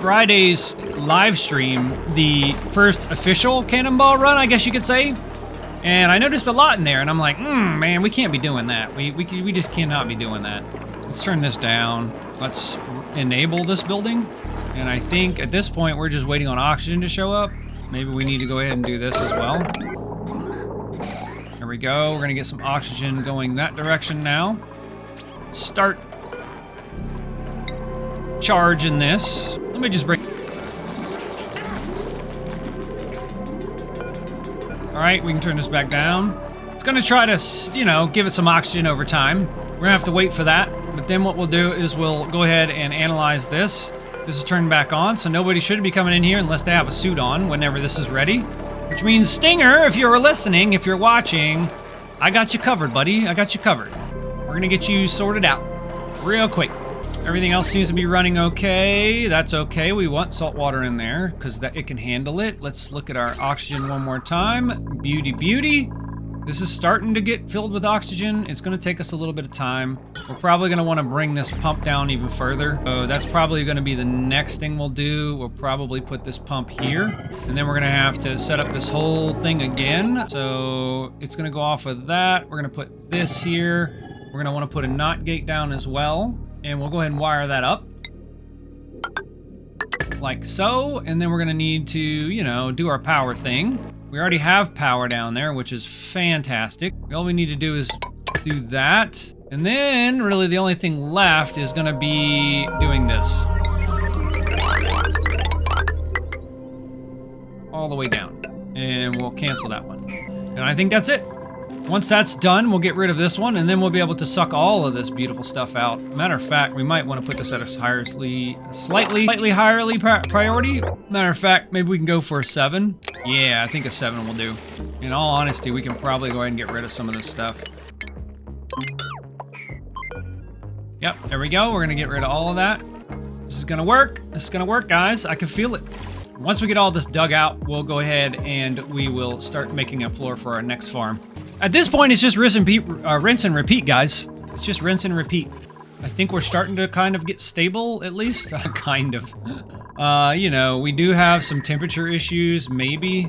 Friday's live stream, the first official cannonball run, I guess you could say. And I noticed a lot in there, and I'm like, man, we can't be doing that. We just cannot be doing that. Let's turn this down. Let's enable this building. And I think at this point, we're just waiting on oxygen to show up. Maybe we need to go ahead and do this as well. There we go. We're gonna get some oxygen going that direction now. Start charging this. Let me just bring... All right, we can turn this back down. It's gonna try to, you know, give it some oxygen over time. We're gonna have to wait for that. But then what we'll do is we'll go ahead and analyze this. This is turned back on, so nobody should be coming in here unless they have a suit on whenever this is ready. Which means, Stinger, if you're listening, if you're watching, I got you covered, buddy. I got you covered. We're gonna get you sorted out real quick. Everything else seems to be running okay. That's okay. We want salt water in there because it can handle it. Let's look at our oxygen one more time. Beauty, beauty. This is starting to get filled with oxygen. It's going to take us a little bit of time. We're probably going to want to bring this pump down even further. So that's probably going to be the next thing we'll do. We'll probably put this pump here. And then we're going to have to set up this whole thing again. So it's going to go off of that. We're going to put this here. We're going to want to put a NOT gate down as well. And we'll go ahead and wire that up. Like so. And then we're going to need to, you know, do our power thing. We already have power down there, which is fantastic. All we need to do is do that. And then, really, the only thing left is going to be doing this. All the way down. And we'll cancel that one. And I think that's it. Once that's done, we'll get rid of this one, and then we'll be able to suck all of this beautiful stuff out. Matter of fact, we might want to put this at a slightly higher priority. Matter of fact, maybe we can go for a 7. Yeah, I think a 7 will do. In all honesty, we can probably go ahead and get rid of some of this stuff. Yep, there we go. We're going to get rid of all of that. This is going to work. This is going to work, guys. I can feel it. Once we get all this dug out, we'll go ahead and we will start making a floor for our next farm. At this point, it's just rinse and repeat, guys. It's just rinse and repeat. I think we're starting to kind of get stable, at least. Kind of. You know, we do have some temperature issues, maybe.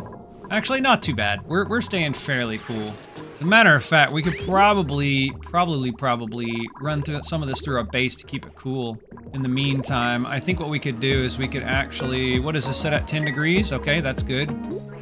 Actually, not too bad. We're staying fairly cool. As a matter of fact, we could probably run through some of this through our base to keep it cool. In the meantime, I think what we could do is we could actually... What is this set at 10 degrees? Okay, that's good.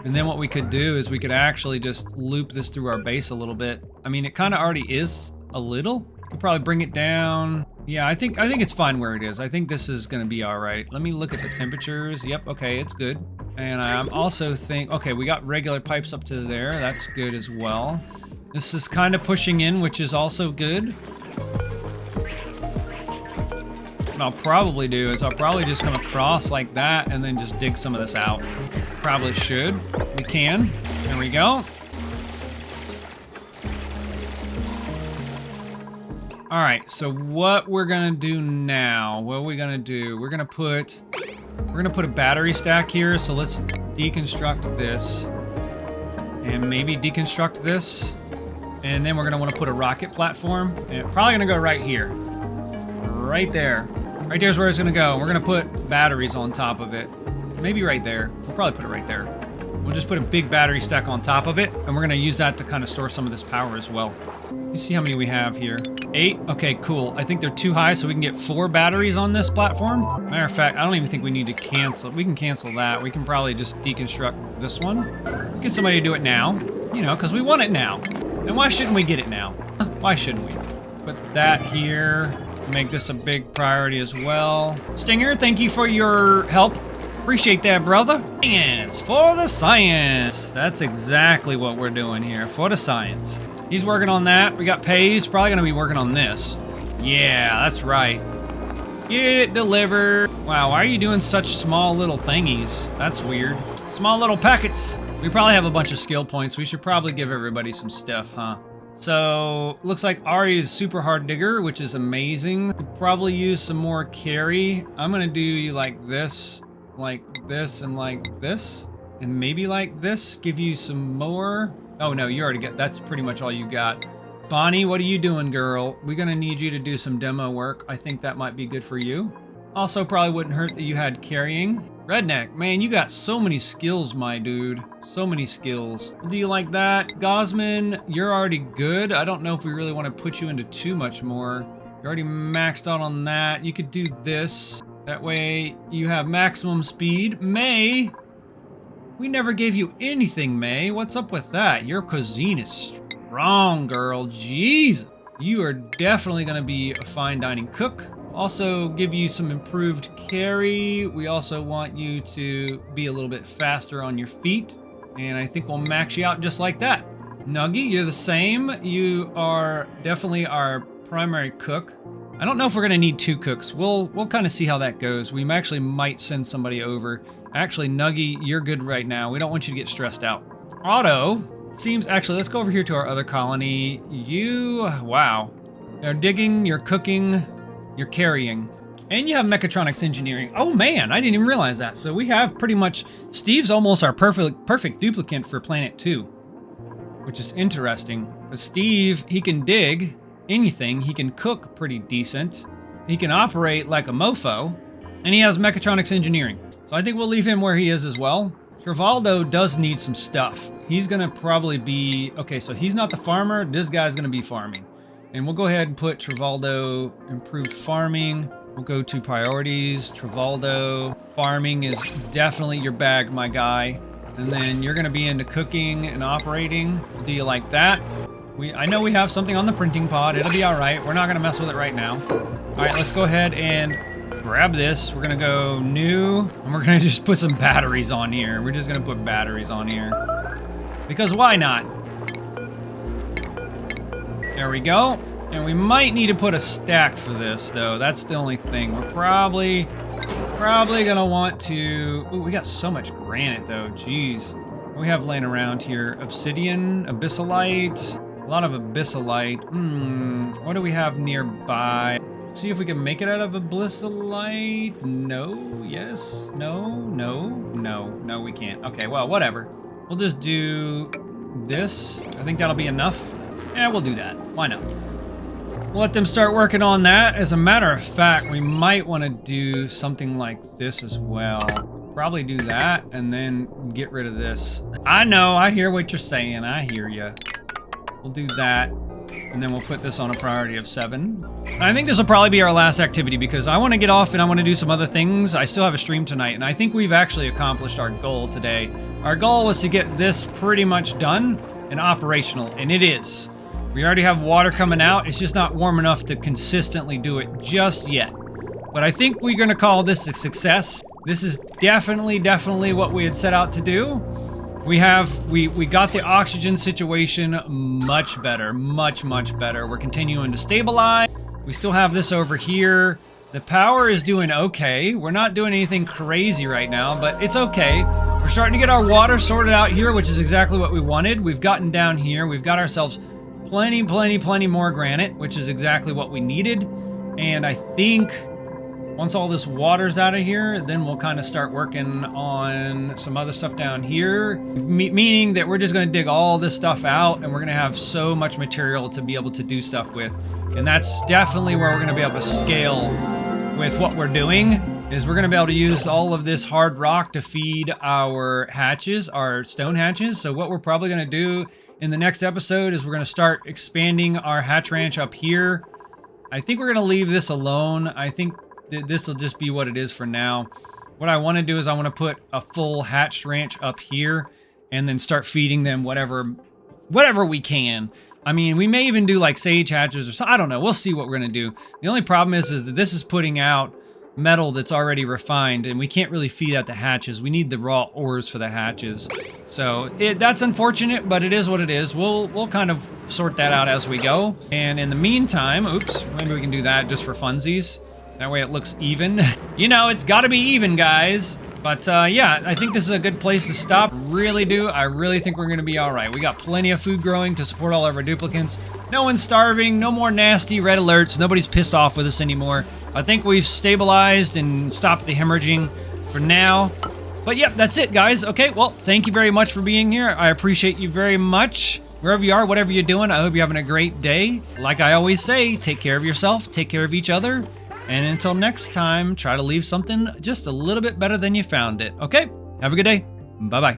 And then what we could do is we could actually just loop this through our base a little bit. I mean, it kind of already is a little. We could probably bring it down. Yeah, I think it's fine where it is. I think this is going to be all right. Let me look at the temperatures. Yep, okay, it's good. And I'm also okay, we got regular pipes up to there. That's good as well. This is kind of pushing in, which is also good. What I'll probably do is I'll probably just come across like that and then just dig some of this out. Probably should. We can. There we go. All right, so what we're gonna do now, what are we gonna do? We're gonna put a battery stack here, so let's deconstruct this. And maybe deconstruct this. And then we're gonna wanna put a rocket platform. And it's probably gonna go right here. Right there. Right there's where it's gonna go. We're gonna put batteries on top of it. Maybe right there. We'll probably put it right there. We'll just put a big battery stack on top of it, and we're gonna use that to kind of store some of this power as well. Let me see how many we have here. 8? Okay, cool. I think they're too high, so we can get 4 batteries on this platform. Matter of fact, I don't even think we need to cancel. We can cancel that. We can probably just deconstruct this one. Let's get somebody to do it now. You know, because we want it now. And why shouldn't we get it now? Why shouldn't we? Put that here. Make this a big priority as well. Stinger, thank you for your help. Appreciate that, brother. Science for the science. That's exactly what we're doing here, for the science. He's working on that. We got Paige, probably gonna be working on this. Yeah, that's right. Get it delivered. Wow, why are you doing such small little thingies? That's weird. Small little packets. We probably have a bunch of skill points. We should probably give everybody some stuff, huh? So, looks like Ari is super hard digger, which is amazing. Could probably use some more carry. I'm gonna do you like this, and like this. And maybe like this, give you some more. Oh no, you already got, that's pretty much all you got. Bonnie, what are you doing, girl? We're gonna need you to do some demo work. I think that might be good for you. Also, probably wouldn't hurt that you had carrying. Redneck, man, you got so many skills, my dude. So many skills. Do you like that? Gosman, you're already good. I don't know if we really want to put you into too much more. You're already maxed out on that. You could do this. That way you have maximum speed. May, we never gave you anything, May. What's up with that? Your cuisine is strong, girl. Jeez. You are definitely going to be a fine dining cook. Also give you some improved carry. We also want you to be a little bit faster on your feet. And I think we'll max you out just like that. Nuggy, you're the same. You are definitely our primary cook. I don't know if we're gonna need 2 cooks. We'll kind of see how that goes. We actually might send somebody over. Actually, Nuggy, you're good right now. We don't want you to get stressed out. Otto, it seems, actually, let's go over here to our other colony. You, wow. You're digging, you're cooking, you're carrying. And you have mechatronics engineering. Oh man, I didn't even realize that. So we have pretty much, Steve's almost our perfect duplicant for planet 2, which is interesting. But Steve, he can dig anything. He can cook pretty decent. He can operate like a mofo, and he has mechatronics engineering. So I think we'll leave him where he is as well. Trivaldo does need some stuff. He's gonna probably be, okay, so he's not the farmer. This guy's gonna be farming. And we'll go ahead and put Trivaldo improved farming. We'll go to priorities. Trivaldo, farming is definitely your bag, my guy. And then you're gonna be into cooking and operating. Do you like that? I know we have something on the printing pod. It'll be all right. We're not gonna mess with it right now. All right, let's go ahead and grab this. We're gonna go new, and we're gonna just put some batteries on here. We're just gonna put batteries on here. Because why not? There we go. And we might need to put a stack for this, though. That's the only thing. We're probably gonna want to... Ooh, we got so much granite, though. Jeez. What do we have laying around here? Obsidian, abyssalite. A lot of abyssalite. What do we have nearby? Let's see if we can make it out of abyssalite. No, yes, no, we can't. Okay, well, whatever. We'll just do this. I think that'll be enough. Yeah, we'll do that. Why not? We'll let them start working on that. As a matter of fact, we might want to do something like this as well. Probably do that and then get rid of this. I know, I hear what you're saying. I hear you. We'll do that, and then we'll put this on a priority of 7. I think this will probably be our last activity because I want to get off and I want to do some other things. I still have a stream tonight, and I think we've actually accomplished our goal today. Our goal was to get this pretty much done and operational, and it is. We already have water coming out. It's just not warm enough to consistently do it just yet. But I think we're going to call this a success. This is definitely what we had set out to do. We got the oxygen situation much better, much better. We're continuing to stabilize. We still have this over here. The power is doing okay. We're not doing anything crazy right now, but it's okay. We're starting to get our water sorted out here, which is exactly what we wanted. We've gotten down here. We've got ourselves plenty more granite, which is exactly what we needed. And I think once all this water's out of here, then we'll kind of start working on some other stuff down here. Meaning that we're just going to dig all this stuff out, and we're going to have so much material to be able to do stuff with. And that's definitely where we're going to be able to scale with what we're doing, is we're going to be able to use all of this hard rock to feed our hatches, our stone hatches. So what we're probably going to do in the next episode is we're going to start expanding our hatch ranch up here. I think we're going to leave this alone. I think this will just be what it is for now. What I want to do is I want to put a full hatched ranch up here and then start feeding them whatever we can. I mean, we may even do like sage hatches or something. I don't know. We'll see what we're going to do. The only problem is that this is putting out metal that's already refined, and we can't really feed out the hatches. We need the raw ores for the hatches. So that's unfortunate, but it is what it is. We'll kind of sort that out as we go. And in the meantime, oops, maybe we can do that just for funsies. That way it looks even. You know, it's got to be even, guys. But yeah, I think this is a good place to stop. Really do. I really think we're going to be all right. We got plenty of food growing to support all of our duplicants. No one's starving. No more nasty red alerts. Nobody's pissed off with us anymore. I think we've stabilized and stopped the hemorrhaging for now. But yep, that's it, guys. Okay, well, thank you very much for being here. I appreciate you very much. Wherever you are, whatever you're doing, I hope you're having a great day. Like I always say, take care of yourself, take care of each other. And until next time, try to leave something just a little bit better than you found it. Okay? Have a good day. Bye-bye.